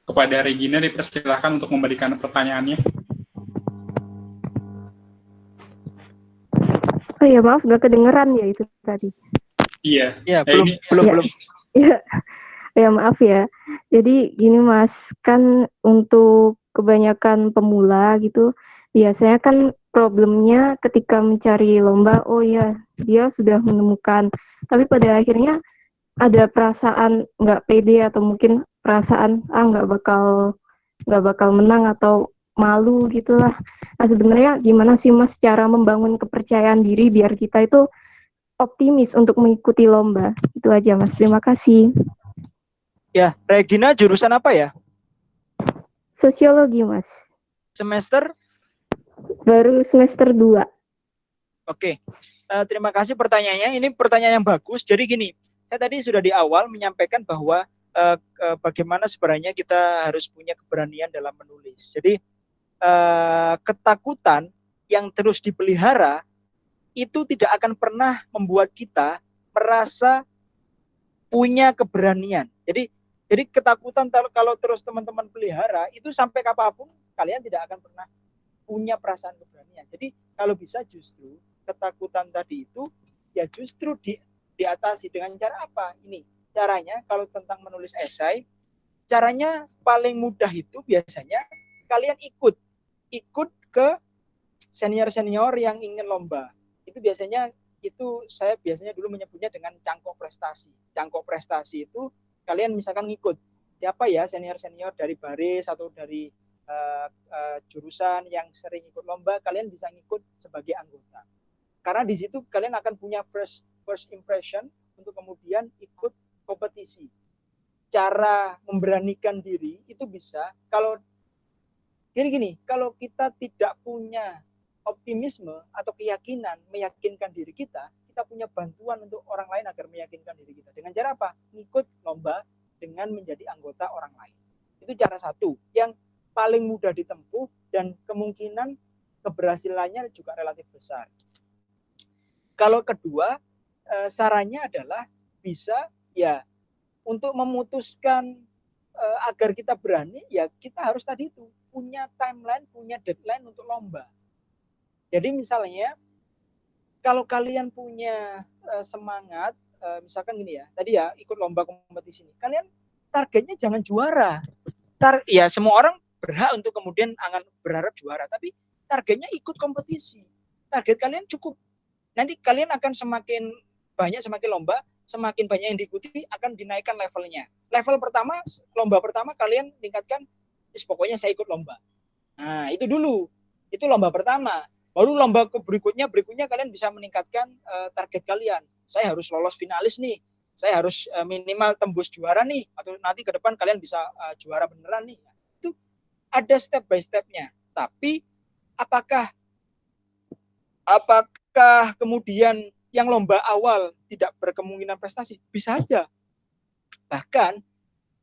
[SPEAKER 2] Kepada Regina dipersilakan untuk memberikan pertanyaannya.
[SPEAKER 4] Oh ya, maaf gak kedengeran ya itu tadi.
[SPEAKER 2] Iya.
[SPEAKER 1] Ya, belum.
[SPEAKER 4] Ya, ya maaf ya. Jadi gini Mas, kan untuk kebanyakan pemula gitu, biasanya kan problemnya ketika mencari lomba, oh ya dia sudah menemukan, tapi pada akhirnya ada perasaan nggak pede atau mungkin perasaan nggak bakal menang atau malu gitulah. Nah sebenarnya gimana sih Mas cara membangun kepercayaan diri biar kita itu optimis untuk mengikuti lomba? Itu aja Mas. Terima kasih.
[SPEAKER 1] Ya, Regina jurusan apa ya?
[SPEAKER 4] Sosiologi Mas.
[SPEAKER 1] Semester?
[SPEAKER 4] Baru semester 2.
[SPEAKER 1] Oke. Terima kasih pertanyaannya. Ini pertanyaan yang bagus. Jadi gini, saya tadi sudah di awal menyampaikan bahwa bagaimana sebenarnya kita harus punya keberanian dalam menulis. Jadi ketakutan yang terus dipelihara itu tidak akan pernah membuat kita merasa punya keberanian. Jadi ketakutan kalau terus teman-teman pelihara itu sampai kapanpun kalian tidak akan pernah punya perasaan keberanian. Jadi kalau bisa justru ketakutan tadi itu ya justru diatasi dengan cara apa? Ini caranya kalau tentang menulis esai, caranya paling mudah itu biasanya kalian ikut ke senior-senior yang ingin lomba. Itu biasanya saya biasanya dulu menyebutnya dengan cangkok prestasi. Cangkok prestasi itu kalian misalkan ngikut siapa ya senior-senior dari baris atau dari jurusan yang sering ikut lomba, kalian bisa ngikut sebagai anggota. Karena di situ kalian akan punya first impression untuk kemudian ikut kompetisi. Cara memberanikan diri itu bisa kalau gini, kalau kita tidak punya optimisme atau keyakinan meyakinkan diri kita punya bantuan untuk orang lain agar meyakinkan diri kita. Dengan cara apa? Ngikut lomba dengan menjadi anggota orang lain. Itu cara satu yang paling mudah ditempuh dan kemungkinan keberhasilannya juga relatif besar. Kalau kedua, sarannya adalah bisa ya untuk memutuskan agar kita berani, ya kita harus tadi itu punya timeline, punya deadline untuk lomba. Jadi misalnya kalau kalian punya semangat, misalkan gini ya, tadi ya ikut lomba kompetisi ini, kalian targetnya jangan juara. Ya semua orang berhak untuk kemudian berharap juara, tapi targetnya ikut kompetisi. Target kalian cukup. Nanti kalian akan semakin banyak, semakin lomba, semakin banyak yang diikuti, akan dinaikkan levelnya. Level pertama, lomba pertama kalian tingkatkan, pokoknya saya ikut lomba. Nah, itu dulu. Itu lomba pertama. Baru lomba berikutnya kalian bisa meningkatkan target kalian. Saya harus lolos finalis nih. Saya harus minimal tembus juara nih. Atau nanti ke depan kalian bisa juara beneran nih. Itu ada step by step-nya. Tapi apakah kemudian yang lomba awal tidak berkemungkinan prestasi? Bisa aja. Bahkan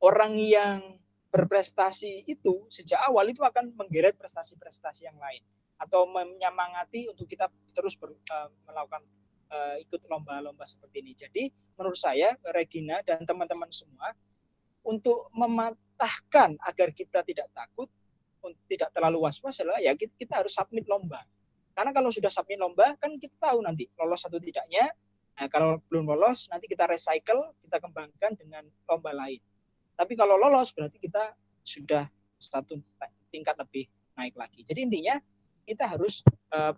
[SPEAKER 1] orang yang berprestasi itu sejak awal itu akan menggeret prestasi-prestasi yang lain atau menyemangati untuk kita terus melakukan ikut lomba-lomba seperti ini. Jadi menurut saya Regina dan teman-teman semua untuk mematahkan agar kita tidak takut, tidak terlalu was-was adalah ya kita harus submit lomba. Karena kalau sudah submit lomba kan kita tahu nanti lolos atau tidaknya. Nah, kalau belum lolos nanti kita recycle, kita kembangkan dengan lomba lain. Tapi kalau lolos berarti kita sudah satu tingkat lebih naik lagi. Jadi intinya kita harus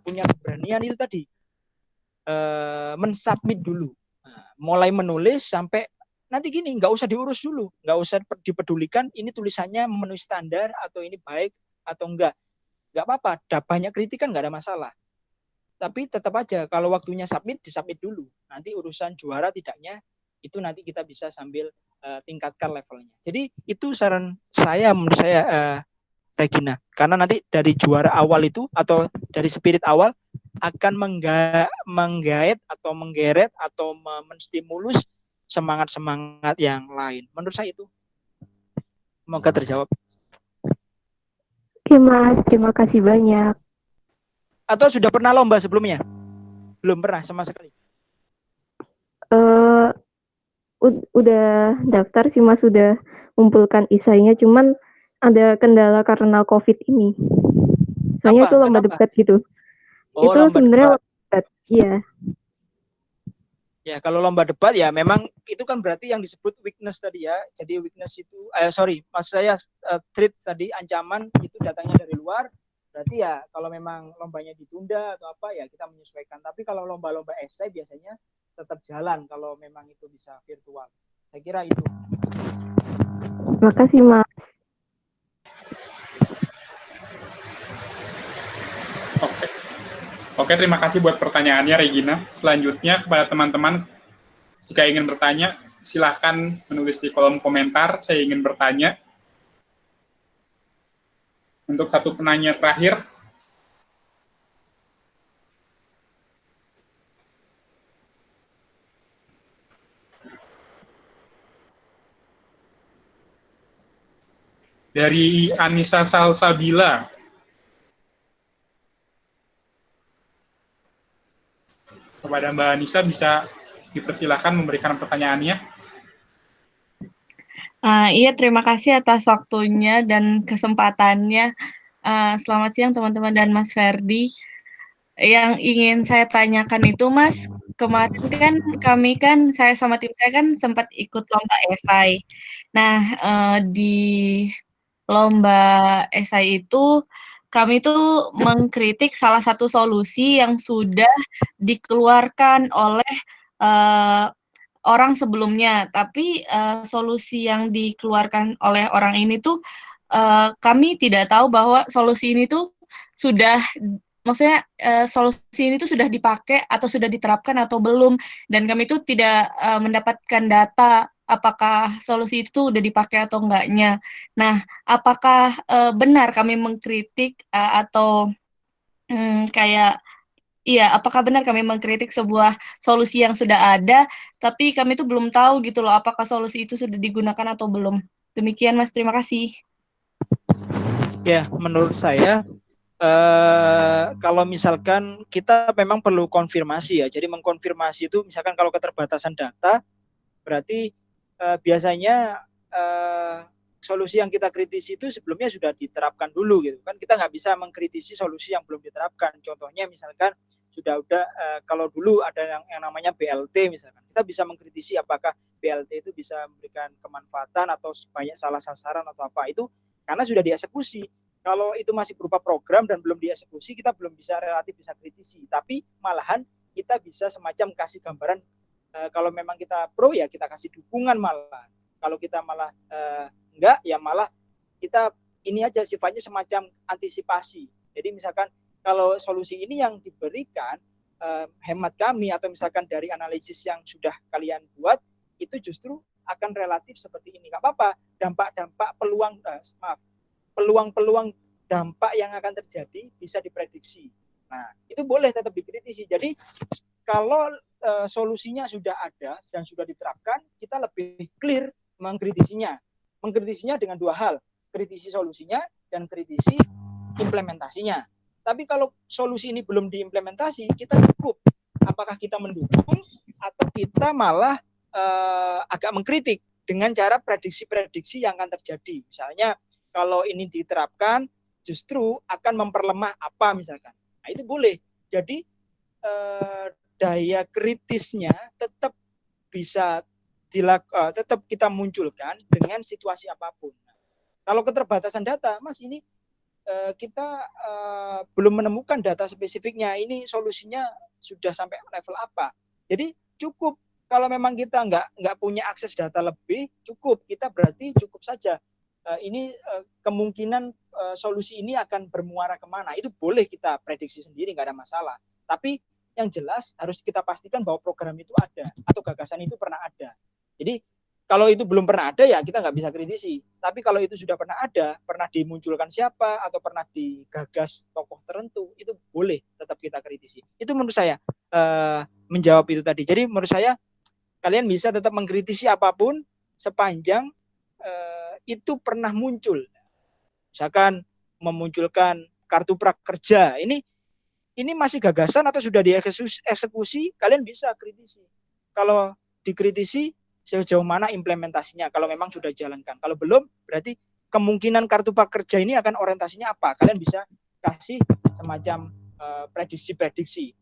[SPEAKER 1] punya keberanian itu tadi, mensubmit dulu. Nah, mulai menulis sampai nanti gini, nggak usah diurus dulu, nggak usah dipedulikan ini tulisannya memenuhi standar atau ini baik atau enggak. Nggak apa-apa, banyak kritikan nggak ada masalah. Tapi tetap aja kalau waktunya submit, disubmit dulu. Nanti urusan juara tidaknya itu nanti kita bisa sambil tingkatkan levelnya. Jadi itu saran saya, menurut saya Regina. Karena nanti dari juara awal itu atau dari spirit awal akan menggait atau menggeret atau menstimulus semangat-semangat yang lain. Menurut saya itu. Semoga terjawab.
[SPEAKER 4] Oke Mas, terima kasih banyak.
[SPEAKER 1] Atau sudah pernah lomba sebelumnya? Belum pernah sama sekali?
[SPEAKER 4] Udah daftar sih Mas, udah mengumpulkan isainya, cuman ada kendala karena COVID ini. Soalnya
[SPEAKER 1] Apa?
[SPEAKER 4] itu lomba
[SPEAKER 1] Kenapa?
[SPEAKER 4] debat gitu.
[SPEAKER 1] Oh,
[SPEAKER 4] Itu
[SPEAKER 1] lomba
[SPEAKER 4] sebenarnya
[SPEAKER 1] debat.
[SPEAKER 4] lomba debat. Iya.
[SPEAKER 1] Ya, kalau lomba debat ya memang itu kan berarti yang disebut weakness tadi ya. Jadi weakness itu, maksud saya threat tadi, ancaman itu datangnya dari luar. Berarti ya kalau memang lombanya ditunda atau apa ya kita menyesuaikan. Tapi kalau lomba-lomba esai biasanya tetap jalan kalau memang itu bisa virtual. Saya kira itu.
[SPEAKER 4] Makasih, Mas.
[SPEAKER 2] Oke. Oke, terima kasih buat pertanyaannya, Regina. Selanjutnya, kepada teman-teman, jika ingin bertanya, silahkan menulis di kolom komentar, saya ingin bertanya. Untuk satu penanya terakhir, dari Anissa Salsabila. Kepada Mbak Anissa bisa dipersilahkan memberikan pertanyaannya.
[SPEAKER 5] Iya, terima kasih atas waktunya dan kesempatannya. Selamat siang teman-teman dan Mas Ferdi. Yang ingin saya tanyakan itu, Mas, kemarin kan saya sama tim saya kan sempat ikut lomba esai. Nah, di lomba esai itu kami tuh mengkritik salah satu solusi yang sudah dikeluarkan oleh orang sebelumnya, tapi solusi yang dikeluarkan oleh orang ini tuh kami tidak tahu bahwa solusi ini tuh sudah, maksudnya solusi ini tuh sudah dipakai atau sudah diterapkan atau belum, dan kami tuh tidak mendapatkan data apakah solusi itu udah dipakai atau enggaknya. Nah, apakah benar kami mengkritik atau kayak iya, apakah benar kami mengkritik sebuah solusi yang sudah ada, tapi kami tuh belum tahu gitu loh, apakah solusi itu sudah digunakan atau belum. Demikian, Mas. Terima kasih.
[SPEAKER 1] Ya, menurut saya kalau misalkan kita memang perlu konfirmasi ya. Jadi mengkonfirmasi itu misalkan kalau keterbatasan data, berarti biasanya solusi yang kita kritisi itu sebelumnya sudah diterapkan dulu gitu kan. Kita nggak bisa mengkritisi solusi yang belum diterapkan. Contohnya misalkan sudah kalau dulu ada yang namanya BLT misalkan, kita bisa mengkritisi apakah BLT itu bisa memberikan kemanfaatan atau banyak salah sasaran atau apa, itu karena sudah dieksekusi. Kalau itu masih berupa program dan belum dieksekusi, kita belum bisa relatif bisa kritisi. Tapi malahan kita bisa semacam kasih gambaran, kalau memang kita pro ya kita kasih dukungan malah. Kalau kita malah enggak, ya malah kita ini aja sifatnya semacam antisipasi. Jadi misalkan kalau solusi ini yang diberikan, hemat kami atau misalkan dari analisis yang sudah kalian buat, itu justru akan relatif seperti ini. Nggak apa-apa, dampak-dampak peluang-peluang dampak yang akan terjadi bisa diprediksi. Nah, itu boleh tetap dikritisi. Jadi kalau solusinya sudah ada dan sudah diterapkan, kita lebih clear mengkritisinya. Mengkritisinya dengan dua hal, kritisi solusinya dan kritisi implementasinya. Tapi kalau solusi ini belum diimplementasi, kita cukup apakah kita mendukung atau kita malah agak mengkritik dengan cara prediksi-prediksi yang akan terjadi. Misalnya kalau ini diterapkan justru akan memperlemah apa misalkan. Nah, itu boleh. Jadi daya kritisnya tetap bisa tetap kita munculkan dengan situasi apapun. Kalau keterbatasan data, Mas, ini kita belum menemukan data spesifiknya. Ini solusinya sudah sampai level apa. Jadi cukup kalau memang kita nggak punya akses data lebih, cukup kita berarti cukup saja. Ini kemungkinan solusi ini akan bermuara kemana. Itu boleh kita prediksi sendiri, nggak ada masalah. Tapi yang jelas harus kita pastikan bahwa program itu ada atau gagasan itu pernah ada. Jadi kalau itu belum pernah ada ya kita nggak bisa kritisi. Tapi kalau itu sudah pernah ada, pernah dimunculkan siapa atau pernah digagas tokoh tertentu, itu boleh tetap kita kritisi. Itu menurut saya menjawab itu tadi. Jadi menurut saya kalian bisa tetap mengkritisi apapun sepanjang itu pernah muncul. Misalkan memunculkan kartu prakerja. Ini masih gagasan atau sudah dieksekusi, kalian bisa kritisi. Kalau dikritisi sejauh mana implementasinya, kalau memang sudah dijalankan. Kalau belum, berarti kemungkinan kartu prakerja ini akan orientasinya apa. Kalian bisa kasih semacam prediksi-prediksi.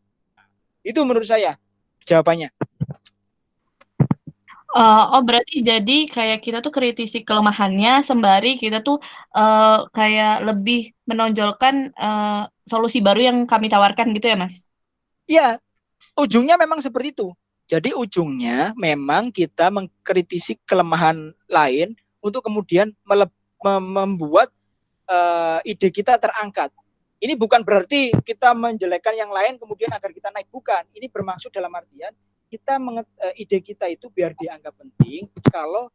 [SPEAKER 1] Itu menurut saya jawabannya.
[SPEAKER 5] Berarti jadi kayak kita tuh kritisi kelemahannya sembari kita tuh kayak lebih menonjolkan solusi baru yang kami tawarkan gitu ya, Mas?
[SPEAKER 1] Iya, ujungnya memang seperti itu. Jadi ujungnya memang kita mengkritisi kelemahan lain untuk kemudian membuat ide kita terangkat. Ini bukan berarti kita menjelekkan yang lain kemudian agar kita naik, bukan. Ini bermaksud dalam artian kita ide kita itu biar dianggap penting kalau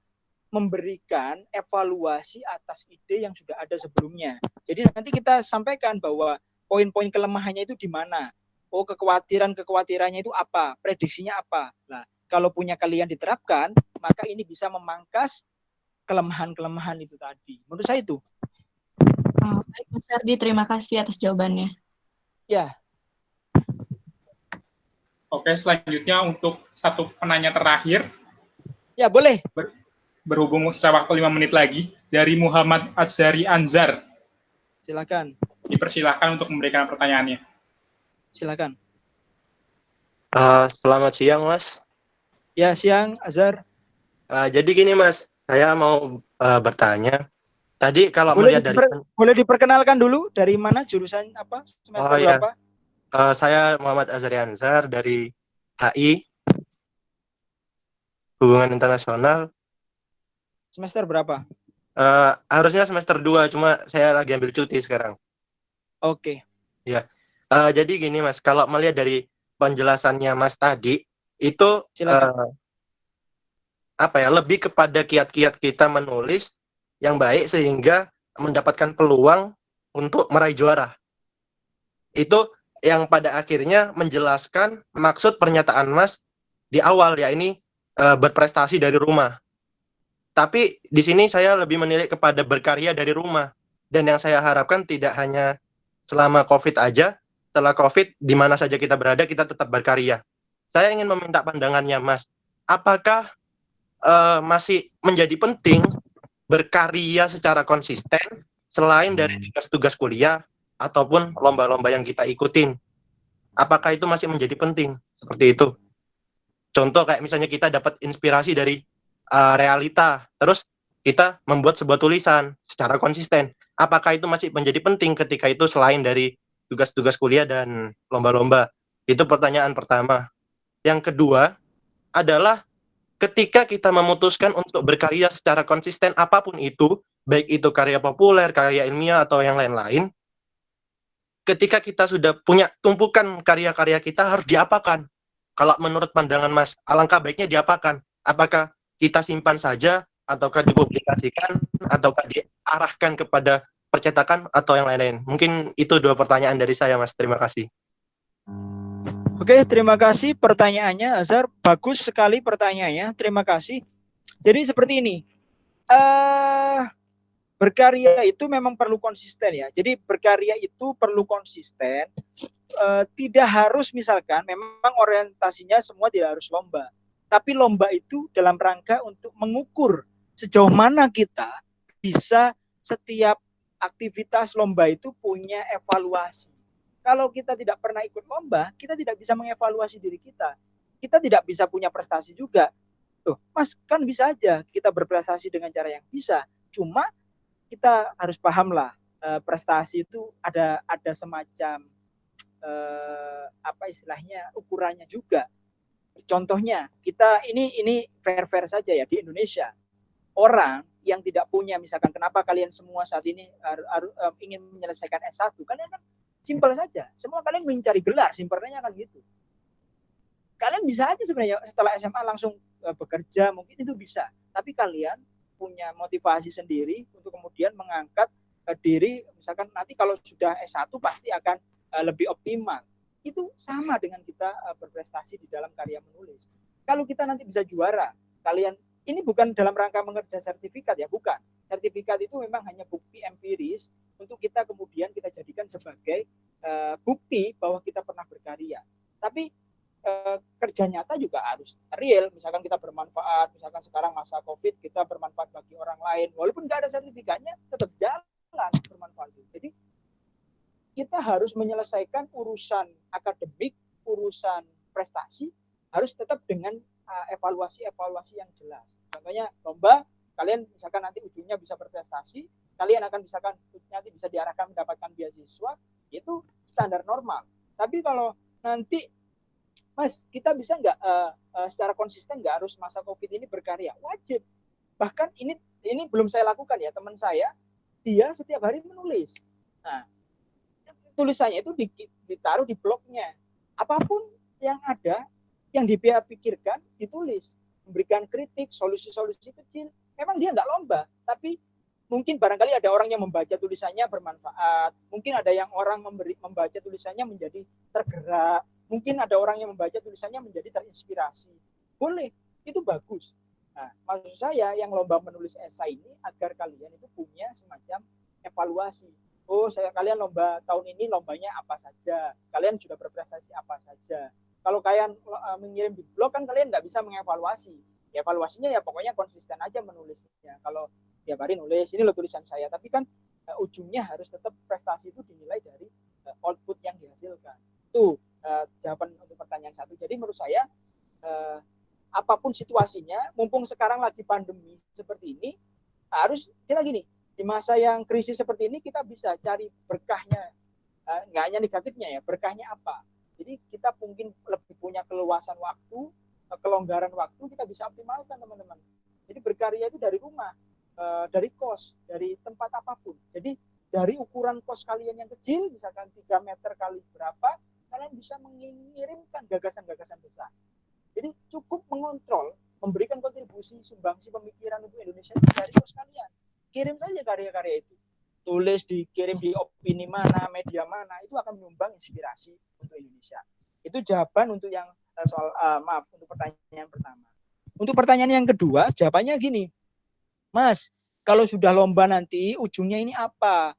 [SPEAKER 1] memberikan evaluasi atas ide yang sudah ada sebelumnya. Jadi nanti kita sampaikan bahwa poin-poin kelemahannya itu di mana. Oh, kekhawatirannya itu apa, prediksinya apa. Nah, kalau punya kalian diterapkan, maka ini bisa memangkas kelemahan-kelemahan itu tadi. Menurut saya itu.
[SPEAKER 5] Baik, Mas Ferdi, terima kasih atas jawabannya.
[SPEAKER 1] Ya.
[SPEAKER 2] Oke, selanjutnya untuk satu penanya terakhir.
[SPEAKER 1] Ya, boleh.
[SPEAKER 2] Berhubung sisa waktu 5 menit lagi, dari Muhammad Adzari Anzar.
[SPEAKER 1] Silakan.
[SPEAKER 2] Dipersilakan untuk memberikan pertanyaannya.
[SPEAKER 1] Silakan.
[SPEAKER 6] Selamat siang, Mas.
[SPEAKER 1] Ya, siang, Azhar.
[SPEAKER 6] Jadi gini, Mas, saya mau bertanya. Tadi kalau melihat dari...
[SPEAKER 1] Boleh diperkenalkan dulu dari mana, jurusan apa, semester berapa?
[SPEAKER 6] Saya Muhammad Adzari Anzar dari HI, Hubungan Internasional.
[SPEAKER 1] Semester berapa?
[SPEAKER 6] Harusnya semester 2, cuma saya lagi ambil cuti sekarang.
[SPEAKER 1] Oke.
[SPEAKER 6] Ya. Jadi gini, Mas, kalau melihat dari penjelasannya Mas tadi, itu lebih kepada kiat-kiat kita menulis yang baik sehingga mendapatkan peluang untuk meraih juara. Itu yang pada akhirnya menjelaskan maksud pernyataan Mas di awal, ya ini berprestasi dari rumah. Tapi di sini saya lebih menilik kepada berkarya dari rumah. Dan yang saya harapkan tidak hanya selama COVID aja, setelah COVID di mana saja kita berada kita tetap berkarya. Saya ingin meminta pandangannya Mas, apakah masih menjadi penting berkarya secara konsisten selain dari tugas-tugas kuliah ataupun lomba-lomba yang kita ikutin? Apakah itu masih menjadi penting? Seperti itu. Contoh kayak misalnya kita dapat inspirasi dari realita, terus kita membuat sebuah tulisan secara konsisten. Apakah itu masih menjadi penting ketika itu selain dari tugas-tugas kuliah dan lomba-lomba? Itu pertanyaan pertama. Yang kedua adalah ketika kita memutuskan untuk berkarya secara konsisten apapun itu, baik itu karya populer, karya ilmiah, atau yang lain-lain, ketika kita sudah punya tumpukan karya-karya kita harus diapakan? Kalau menurut pandangan Mas, alangkah baiknya diapakan? Apakah kita simpan saja, ataukah dipublikasikan, ataukah diarahkan kepada percetakan, atau yang lain-lain? Mungkin itu 2 pertanyaan dari saya, Mas. Terima kasih.
[SPEAKER 1] Oke, terima kasih pertanyaannya, Azhar. Bagus sekali pertanyaannya. Terima kasih. Jadi seperti ini. Berkarya itu memang perlu konsisten ya. Jadi berkarya itu perlu konsisten. Tidak harus misalkan memang orientasinya semua tidak harus lomba. Tapi lomba itu dalam rangka untuk mengukur sejauh mana kita bisa setiap aktivitas lomba itu punya evaluasi. Kalau kita tidak pernah ikut lomba, kita tidak bisa mengevaluasi diri kita. Kita tidak bisa punya prestasi juga. Tuh, Mas, kan bisa aja kita berprestasi dengan cara yang bisa. Cuma kita harus pahamlah prestasi itu ada semacam apa istilahnya ukurannya juga. Contohnya kita ini fair saja ya di Indonesia. Orang yang tidak punya misalkan kenapa kalian semua saat ini ingin menyelesaikan S1, kalian kan simpel saja. Semua kalian mencari gelar, simpelnya kan gitu. Kalian bisa aja sebenarnya setelah SMA langsung bekerja, mungkin itu bisa. Tapi kalian punya motivasi sendiri untuk kemudian mengangkat diri, misalkan nanti kalau sudah S1 pasti akan lebih optimal. Itu sama dengan kita berprestasi di dalam karya menulis. Kalau kita nanti bisa juara, kalian ini bukan dalam rangka mengerja sertifikat ya, bukan. Sertifikat itu memang hanya bukti empiris untuk kita kemudian kita jadikan sebagai bukti bahwa kita pernah berkarya. Tapi kerja nyata juga harus real. Misalkan kita bermanfaat, misalkan sekarang masa COVID kita bermanfaat bagi orang lain, walaupun nggak ada sertifikatnya tetap jalan bermanfaat. Jadi kita harus menyelesaikan urusan akademik, urusan prestasi harus tetap dengan evaluasi-evaluasi yang jelas. Contohnya lomba, kalian misalkan nanti ujungnya bisa berprestasi, kalian akan misalkan nanti bisa diarahkan mendapatkan beasiswa, itu standar normal. Tapi kalau nanti Mas, kita bisa nggak secara konsisten nggak harus masa COVID ini berkarya? Wajib. Bahkan ini belum saya lakukan ya, teman saya, dia setiap hari menulis. Nah, tulisannya itu ditaruh di blognya. Apapun yang ada, yang dia pikirkan, ditulis. Memberikan kritik, solusi-solusi kecil. Memang dia nggak lomba, tapi mungkin barangkali ada orang yang membaca tulisannya bermanfaat. Mungkin ada yang orang membaca tulisannya menjadi tergerak. Mungkin ada orang yang membaca tulisannya menjadi terinspirasi. Boleh, itu bagus. Nah, maksud saya yang lomba menulis esai ini agar kalian itu punya semacam evaluasi. Oh, kalian lomba tahun ini lombanya apa saja? Kalian sudah berprestasi apa saja? Kalau kalian mengirim di blog kan kalian nggak bisa mengevaluasi. Evaluasinya ya pokoknya konsisten aja menulisnya. Kalau tiap hari nulis, ini loh tulisan saya. Tapi kan ujungnya harus tetap prestasi itu dinilai dari output yang dihasilkan. Itu jawaban untuk pertanyaan satu. Jadi menurut saya apapun situasinya, mumpung sekarang lagi pandemi seperti ini, harus kita gini, di masa yang krisis seperti ini kita bisa cari berkahnya, nggak hanya negatifnya ya, berkahnya apa. Jadi kita mungkin lebih punya keluasan waktu, kelonggaran waktu, kita bisa optimalkan teman-teman. Jadi berkarya itu dari rumah, dari kos, dari tempat apapun. Jadi dari ukuran kos kalian yang kecil, misalkan 3 meter kali berapa, kalian bisa mengirimkan gagasan-gagasan besar. Jadi cukup mengontrol, memberikan kontribusi, sumbangsi pemikiran untuk Indonesia dari kos kalian. Kirim saja karya-karya itu. Tulis, dikirim di opini mana, media mana, itu akan menyumbang inspirasi untuk Indonesia. Itu jawaban untuk yang soal, maaf, untuk pertanyaan pertama. Untuk pertanyaan yang kedua, jawabannya gini, Mas, kalau sudah lomba nanti, ujungnya ini apa?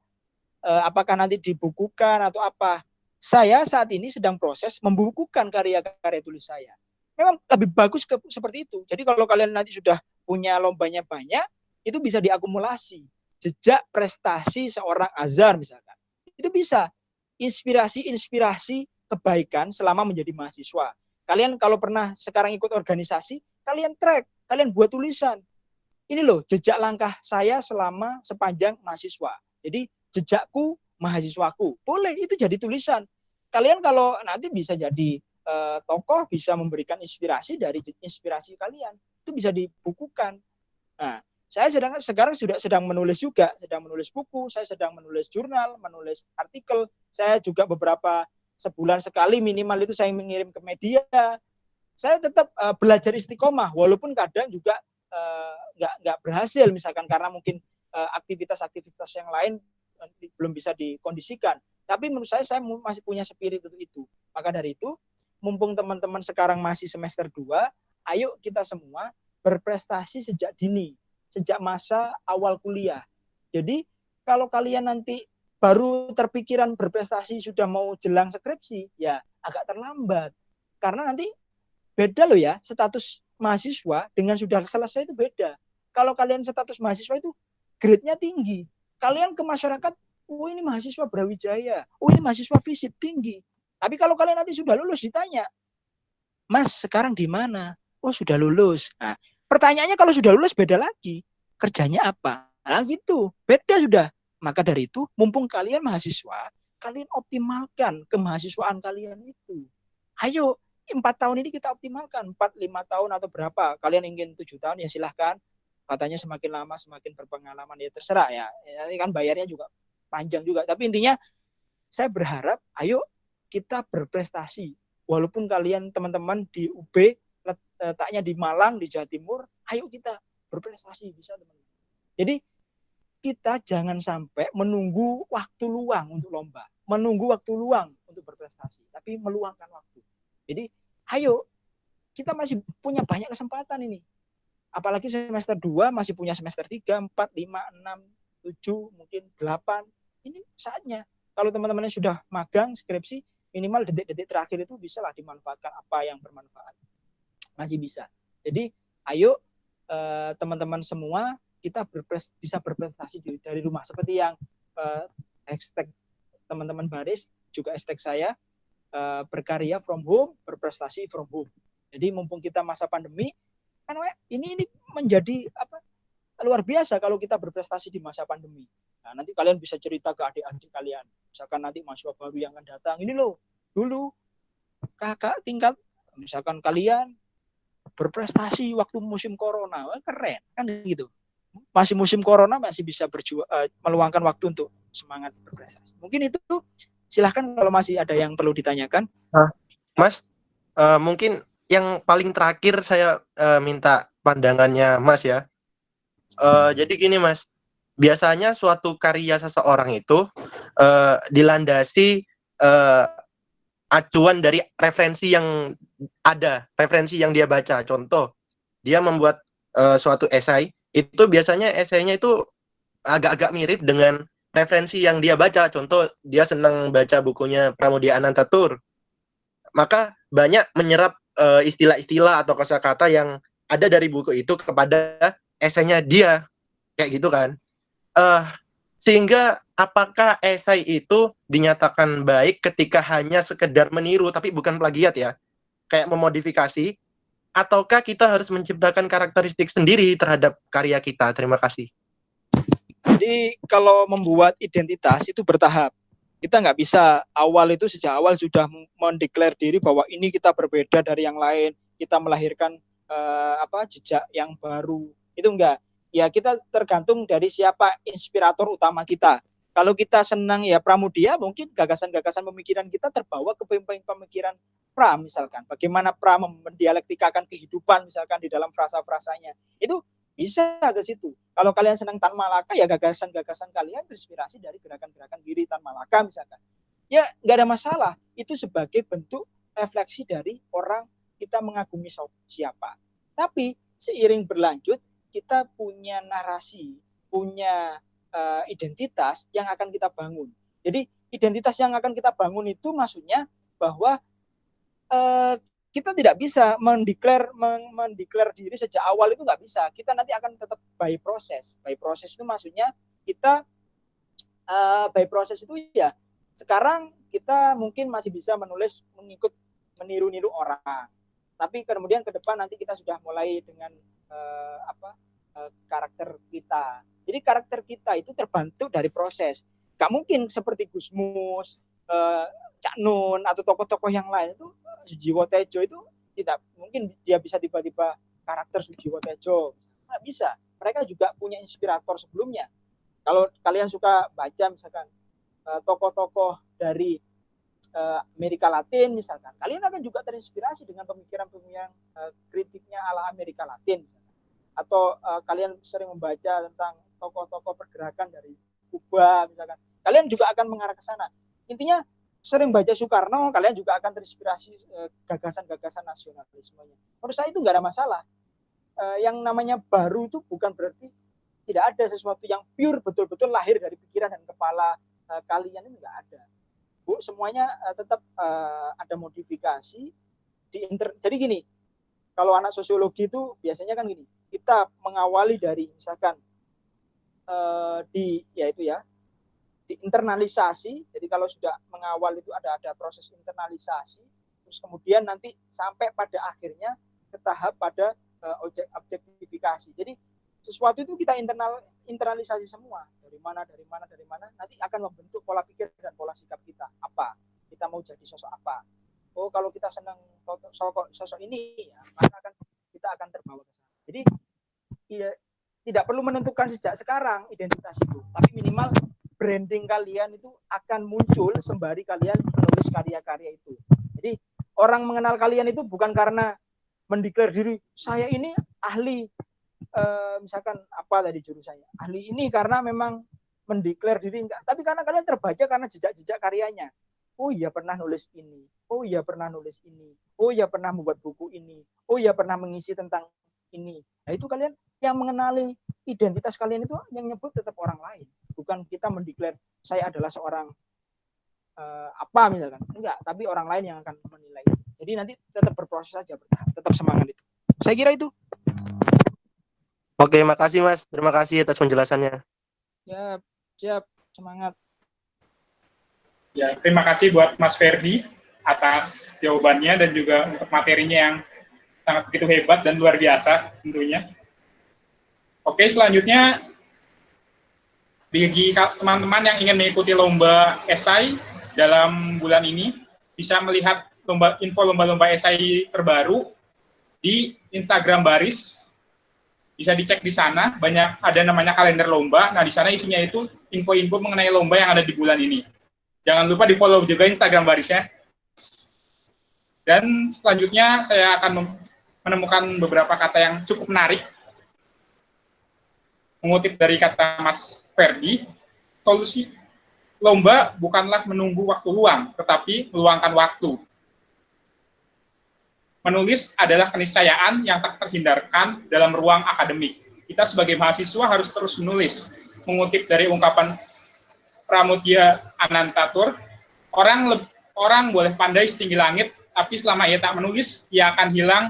[SPEAKER 1] Apakah nanti dibukukan atau apa? Saya saat ini sedang proses membukukan karya-karya tulis saya. Memang lebih bagus seperti itu. Jadi kalau kalian nanti sudah punya lombanya banyak, itu bisa diakumulasi. Jejak prestasi seorang Azhar misalkan. Itu bisa. Inspirasi kebaikan selama menjadi mahasiswa. Kalian kalau pernah sekarang ikut organisasi, kalian track, kalian buat tulisan. Ini loh jejak langkah saya selama sepanjang mahasiswa. Jadi jejakku, mahasiswaku. Boleh, itu jadi tulisan. Kalian kalau nanti bisa jadi tokoh, bisa memberikan inspirasi dari inspirasi kalian. Itu bisa dibukukan. Nah, saya sekarang sedang menulis juga, sedang menulis buku, saya sedang menulis jurnal, menulis artikel. Saya juga beberapa sebulan sekali minimal itu saya mengirim ke media. Saya tetap belajar istiqomah, walaupun kadang juga nggak berhasil, misalkan karena mungkin aktivitas-aktivitas yang lain belum bisa dikondisikan. Tapi menurut saya masih punya spirit untuk itu. Maka dari itu, mumpung teman-teman sekarang masih semester 2, ayo kita semua berprestasi sejak dini, sejak masa awal kuliah. Jadi kalau kalian nanti baru terpikiran berprestasi sudah mau jelang skripsi, ya agak terlambat. Karena nanti beda loh ya, status mahasiswa dengan sudah selesai itu beda. Kalau kalian status mahasiswa itu grade-nya tinggi. Kalian ke masyarakat, oh ini mahasiswa Brawijaya, oh ini mahasiswa FISIP tinggi. Tapi kalau kalian nanti sudah lulus ditanya, Mas sekarang di mana? Oh sudah lulus. Nah, pertanyaannya kalau sudah lulus beda lagi. Kerjanya apa? Nah gitu, beda sudah. Maka dari itu, mumpung kalian mahasiswa, kalian optimalkan kemahasiswaan kalian itu. Ayo, 4 tahun ini kita optimalkan. 4, 5 tahun atau berapa. Kalian ingin 7 tahun, ya silahkan. Katanya semakin lama, semakin berpengalaman, ya terserah ya. Ini kan bayarnya juga panjang juga. Tapi intinya, saya berharap, ayo kita berprestasi. Walaupun kalian teman-teman di UB, letaknya di Malang, di Jawa Timur, ayo kita berprestasi, bisa teman-teman. Jadi kita jangan sampai menunggu waktu luang untuk lomba, menunggu waktu luang untuk berprestasi, tapi meluangkan waktu. Jadi ayo, kita masih punya banyak kesempatan ini. Apalagi semester 2 masih punya semester 3, 4, 5, 6, 7, mungkin 8. Ini saatnya. Kalau teman-teman sudah magang, skripsi, minimal detik-detik terakhir itu bisa lah dimanfaatkan apa yang bermanfaat, masih bisa. Jadi ayo teman-teman semua kita bisa berprestasi dari rumah, seperti yang hashtag teman-teman baris, juga hashtag saya, berkarya from home, berprestasi from home. Jadi mumpung kita masa pandemi, kan ini menjadi luar biasa kalau kita berprestasi di masa pandemi. Nah, nanti kalian bisa cerita ke adik-adik kalian, misalkan nanti mahasiswa baru yang akan datang, ini loh, dulu kakak tingkat, misalkan kalian berprestasi waktu musim corona, keren kan gitu. Masih musim corona masih bisa meluangkan waktu untuk semangat berprestasi. Mungkin itu silahkan kalau masih ada yang perlu ditanyakan.
[SPEAKER 6] Mas, mungkin yang paling terakhir saya minta pandangannya Mas ya. Jadi gini Mas, biasanya suatu karya seseorang itu dilandasi acuan dari referensi yang ada, referensi yang dia baca. Contoh, dia membuat suatu esai, itu biasanya esainya itu agak-agak mirip dengan referensi yang dia baca. Contoh, dia senang baca bukunya Pramudia Anantatur, maka banyak menyerap istilah-istilah atau kosakata yang ada dari buku itu kepada esainya dia, kayak gitu kan. Sehingga apakah esai itu dinyatakan baik ketika hanya sekedar meniru tapi bukan plagiat ya, kayak memodifikasi, ataukah kita harus menciptakan karakteristik sendiri terhadap karya kita? Terima kasih.
[SPEAKER 1] Jadi kalau membuat identitas itu bertahap. Kita nggak bisa sejak awal sudah mendeklar diri bahwa ini kita berbeda dari yang lain, kita melahirkan jejak yang baru. Itu enggak. Ya kita tergantung dari siapa inspirator utama kita. Kalau kita senang ya Pramudia, mungkin gagasan-gagasan pemikiran kita terbawa ke pemikiran Pra misalkan. Bagaimana Pra mendialektikakan kehidupan misalkan di dalam frasa-frasanya. Itu bisa ke situ. Kalau kalian senang Tan Malaka, ya gagasan-gagasan kalian terinspirasi dari gerakan-gerakan diri Tan Malaka misalkan. Ya nggak ada masalah. Itu sebagai bentuk refleksi dari orang kita mengagumi siapa. Tapi seiring berlanjut, kita punya narasi, punya identitas yang akan kita bangun. Jadi identitas yang akan kita bangun itu maksudnya bahwa kita tidak bisa mendeklar diri sejak awal, itu nggak bisa. Kita nanti akan tetap by proses. By proses itu maksudnya kita by proses itu ya sekarang kita mungkin masih bisa menulis meniru-niru orang. Tapi kemudian ke depan nanti kita sudah mulai dengan karakter kita. Jadi karakter kita itu terbentuk dari proses. Gak mungkin seperti Gusmus, Cak Nun atau tokoh-tokoh yang lain itu Sujiwo Tejo itu tidak mungkin dia bisa tiba-tiba karakter Sujiwo Tejo. Nggak bisa. Mereka juga punya inspirator sebelumnya. Kalau kalian suka baca misalkan tokoh-tokoh dari Amerika Latin misalkan, kalian akan juga terinspirasi dengan pemikiran-pemikiran kritiknya ala Amerika Latin misalkan. Atau kalian sering membaca tentang tokoh-tokoh pergerakan dari Kuba misalkan, kalian juga akan mengarah ke sana. Intinya sering baca Soekarno, kalian juga akan terinspirasi gagasan-gagasan nasionalismenya. Menurut saya itu nggak ada masalah. Yang namanya baru itu bukan berarti tidak ada sesuatu yang pure betul-betul lahir dari pikiran dan kepala kalian, itu nggak ada. Bu, semuanya tetap ada modifikasi. Jadi gini, kalau anak sosiologi itu biasanya kan gini, kita mengawali dari misalkan diinternalisasi. Jadi kalau sudah mengawal itu ada proses internalisasi, terus kemudian nanti sampai pada akhirnya ke tahap pada objektifikasi. Jadi sesuatu itu kita internalisasi semua, dari mana, nanti akan membentuk pola pikir dan pola sikap kita. Apa kita mau jadi sosok apa? Oh, kalau kita senang sosok ini, ya, maka kita akan terbawa ke sana. Jadi tidak perlu menentukan sejak sekarang identitas itu, tapi minimal branding kalian itu akan muncul sembari kalian menulis karya-karya itu. Jadi orang mengenal kalian itu bukan karena mendeklar diri, saya ini ahli misalkan apa tadi jurusannya, ahli ini karena memang mendeklar diri, enggak, tapi karena kalian terbaca karena jejak-jejak karyanya. Oh iya pernah nulis ini, oh iya pernah nulis ini, oh iya pernah membuat buku ini, oh iya pernah mengisi tentang ini. Nah itu kalian yang mengenali identitas kalian itu, yang nyebut tetap orang lain, bukan kita mendeklar saya adalah seorang apa misalkan. Enggak, tapi orang lain yang akan menilai. Jadi nanti tetap berproses saja, tetap semangat itu. Saya kira itu.
[SPEAKER 6] Oke, makasih Mas. Terima kasih atas penjelasannya.
[SPEAKER 1] Ya, siap, semangat.
[SPEAKER 2] Ya, terima kasih buat Mas Ferdi atas jawabannya dan juga untuk materinya yang sangat begitu hebat dan luar biasa tentunya. Oke, selanjutnya bagi teman-teman yang ingin mengikuti lomba esai dalam bulan ini bisa melihat info lomba-lomba esai terbaru di Instagram Baris. Bisa dicek di sana, ada namanya kalender lomba. Nah, di sana isinya itu info-info mengenai lomba yang ada di bulan ini. Jangan lupa di-follow juga Instagram Barisnya. Dan selanjutnya saya akan menemukan beberapa kata yang cukup menarik. Mengutip dari kata Mas Ferdi, solusi lomba bukanlah menunggu waktu luang, tetapi meluangkan waktu. Menulis adalah keniscayaan yang tak terhindarkan dalam ruang akademik. Kita sebagai mahasiswa harus terus menulis. Mengutip dari ungkapan Pramudia Anantatur, orang boleh pandai setinggi langit, tapi selama ia tak menulis, ia akan hilang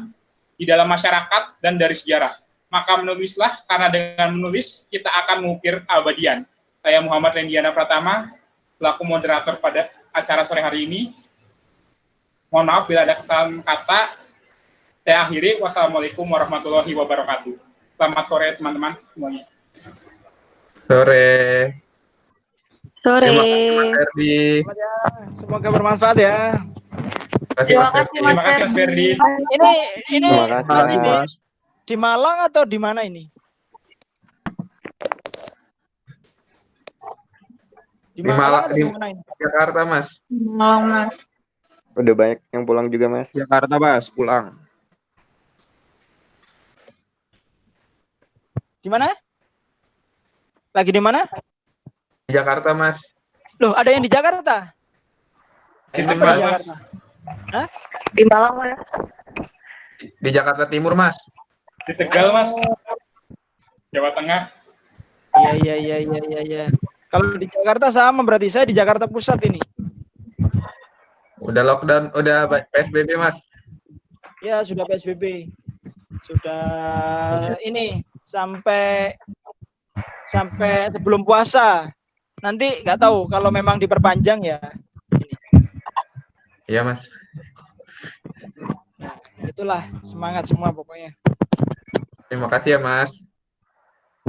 [SPEAKER 2] di dalam masyarakat dan dari sejarah. Maka menulislah, karena dengan menulis, kita akan mengukir keabadian. Saya Muhammad Rendiana Pratama, selaku moderator pada acara sore hari ini. Mohon maaf bila ada kesalahan kata. Saya akhiri. Wassalamualaikum warahmatullahi wabarakatuh. Selamat sore teman-teman semuanya.
[SPEAKER 7] Sore.
[SPEAKER 4] Sore.
[SPEAKER 7] Terima kasih Mas Ferdi.
[SPEAKER 1] Semoga bermanfaat ya.
[SPEAKER 7] Terima kasih
[SPEAKER 2] Terima kasih Mas Ferdi.
[SPEAKER 1] Ini
[SPEAKER 7] Terima kasih Mas.
[SPEAKER 1] di Malang atau di mana ini? Di Malang atau di mana ini?
[SPEAKER 7] Jakarta Mas.
[SPEAKER 5] Malang, Mas.
[SPEAKER 8] Udah banyak yang pulang juga, Mas.
[SPEAKER 7] Jakarta Mas, pulang.
[SPEAKER 1] Di mana? Lagi di mana?
[SPEAKER 7] Di Jakarta Mas.
[SPEAKER 1] Loh, ada yang di Jakarta?
[SPEAKER 2] Di
[SPEAKER 1] Apa
[SPEAKER 2] Tegal,
[SPEAKER 1] di
[SPEAKER 2] Mas.
[SPEAKER 1] Jakarta? Hah?
[SPEAKER 4] Di Malang, Mas.
[SPEAKER 7] Di Jakarta Timur Mas.
[SPEAKER 2] Di Tegal, Mas. Jawa Tengah.
[SPEAKER 1] Iya. Kalau di Jakarta sama, berarti saya di Jakarta Pusat ini.
[SPEAKER 7] Udah lockdown, udah PSBB Mas.
[SPEAKER 1] Ya, sudah PSBB. Sudah ini sampai sebelum puasa. Nanti nggak tahu kalau memang diperpanjang ya. Ini.
[SPEAKER 7] Iya Mas.
[SPEAKER 1] Nah, itulah semangat semua pokoknya.
[SPEAKER 7] Terima kasih ya Mas.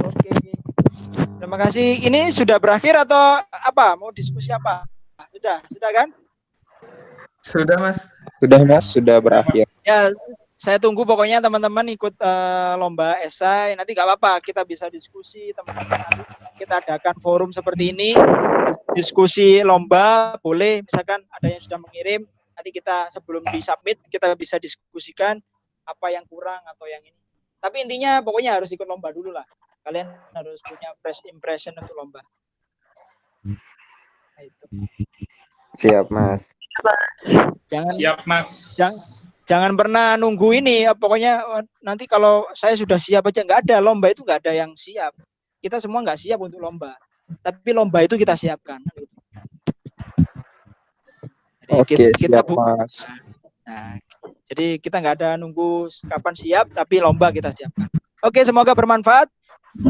[SPEAKER 1] Oke. Terima kasih. Ini sudah berakhir atau apa? Mau diskusi apa? Sudah kan?
[SPEAKER 7] Sudah Mas.
[SPEAKER 9] Sudah Mas, sudah berakhir.
[SPEAKER 1] Ya, saya tunggu pokoknya teman-teman ikut lomba esai. Nanti nggak apa-apa, kita bisa diskusi teman-teman. Nanti kita adakan forum seperti ini, diskusi lomba boleh. Misalkan ada yang sudah mengirim, nanti kita sebelum disubmit kita bisa diskusikan apa yang kurang atau yang ini. Tapi intinya pokoknya harus ikut lomba dulu lah. Kalian harus punya first impression untuk lomba. Nah, itu.
[SPEAKER 8] Siap, Mas.
[SPEAKER 2] Siap, Mas.
[SPEAKER 1] Jangan pernah nunggu ini. Pokoknya nanti kalau saya sudah siap aja, nggak ada lomba itu, nggak ada yang siap. Kita semua nggak siap untuk lomba. Tapi lomba itu kita siapkan.
[SPEAKER 9] Oke, siap Mas.
[SPEAKER 1] Nah, jadi kita nggak ada nunggu kapan siap, tapi lomba kita siapkan. Oke, semoga bermanfaat.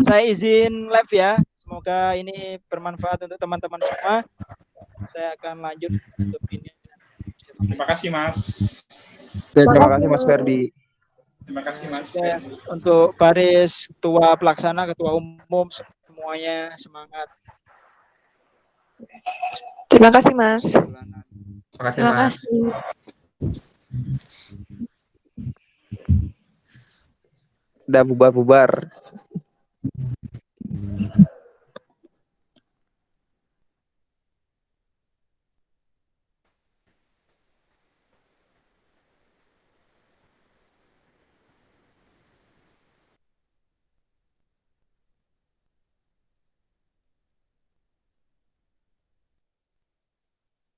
[SPEAKER 1] Saya izin live ya. Semoga ini bermanfaat untuk teman-teman semua. Saya akan lanjut untuk ini.
[SPEAKER 2] Terima kasih, Mas.
[SPEAKER 9] Terima kasih Mas Ferdi.
[SPEAKER 2] Terima kasih, Mas.
[SPEAKER 1] Untuk baris ketua pelaksana, ketua umum, semuanya semangat.
[SPEAKER 4] Terima kasih, Mas.
[SPEAKER 7] Terima kasih Mas.
[SPEAKER 9] Udah bubar-bubar.